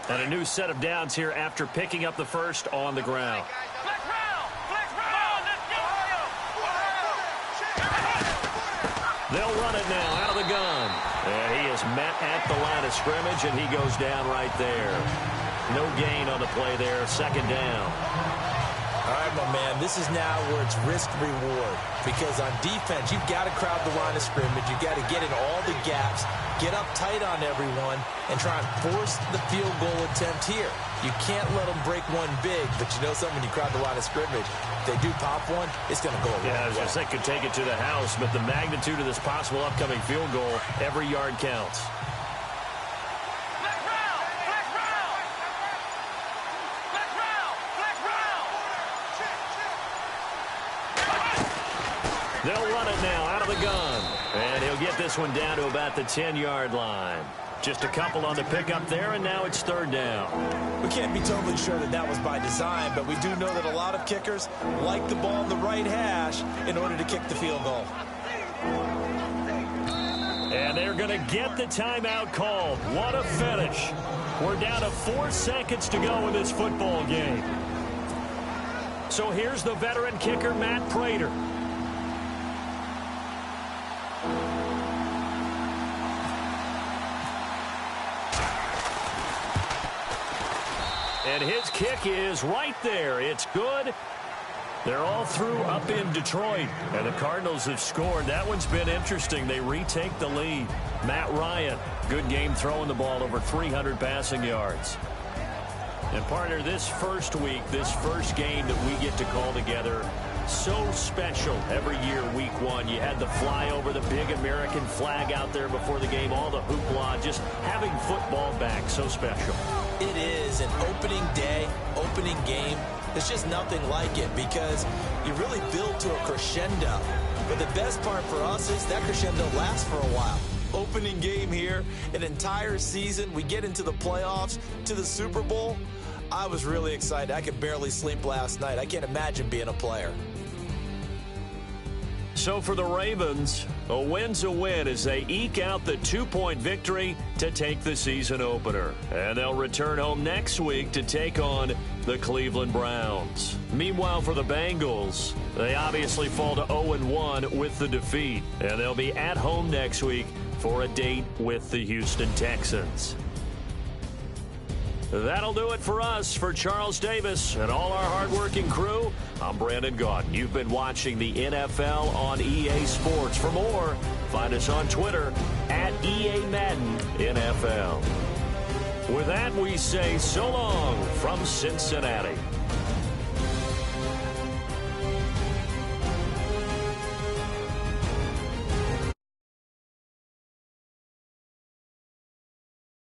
And a new set of downs here after picking up the first on the ground. They'll run it now out of the gun. And he is met at the line of scrimmage, and he goes down right there. No gain on the play there, second down. All right, my man, this is now where it's risk-reward. Because on defense, you've got to crowd the line of scrimmage. You've got to get in all the gaps, get up tight on everyone, and try and force the field goal attempt here. You can't let them break one big, but you know something, when you crowd the line of scrimmage, if they do pop one, it's going to go away. Yeah, I was going to say, could take it to the house, but the magnitude of this possible upcoming field goal, every yard counts. They'll run it now out of the gun. And he'll get this one down to about the 10-yard line. Just a couple on the pickup there, and now it's third down. We can't be totally sure that that was by design, but we do know that a lot of kickers like the ball in the right hash in order to kick the field goal. And they're going to get the timeout called. What a finish. We're down to 4 seconds to go in this football game. So here's the veteran kicker, Matt Prater. And his kick is right there. It's good. They're all through up in Detroit. And the Cardinals have scored. That one's been interesting. They retake the lead. Matt Ryan, good game throwing the ball, over 300 passing yards. And partner, this first week, this first game that we get to call together, so special every year, week one. You had the flyover, the big American flag out there before the game, all the hoopla, just having football back, so special. It is an opening day, opening game. There's just nothing like it because you really build to a crescendo. But the best part for us is that crescendo lasts for a while. Opening game here, an entire season. We get into the playoffs, to the Super Bowl. I was really excited. I could barely sleep last night. I can't imagine being a player. So for the Ravens, a win's a win as they eke out the 2-point victory to take the season opener. And they'll return home next week to take on the Cleveland Browns. Meanwhile, for the Bengals, they obviously fall to 0-1 with the defeat. And they'll be at home next week for a date with the Houston Texans. That'll do it for us. For Charles Davis and all our hardworking crew, I'm Brandon Gaudin. You've been watching the NFL on EA Sports. For more, find us on Twitter at EA Madden NFL. With that, we say so long from Cincinnati.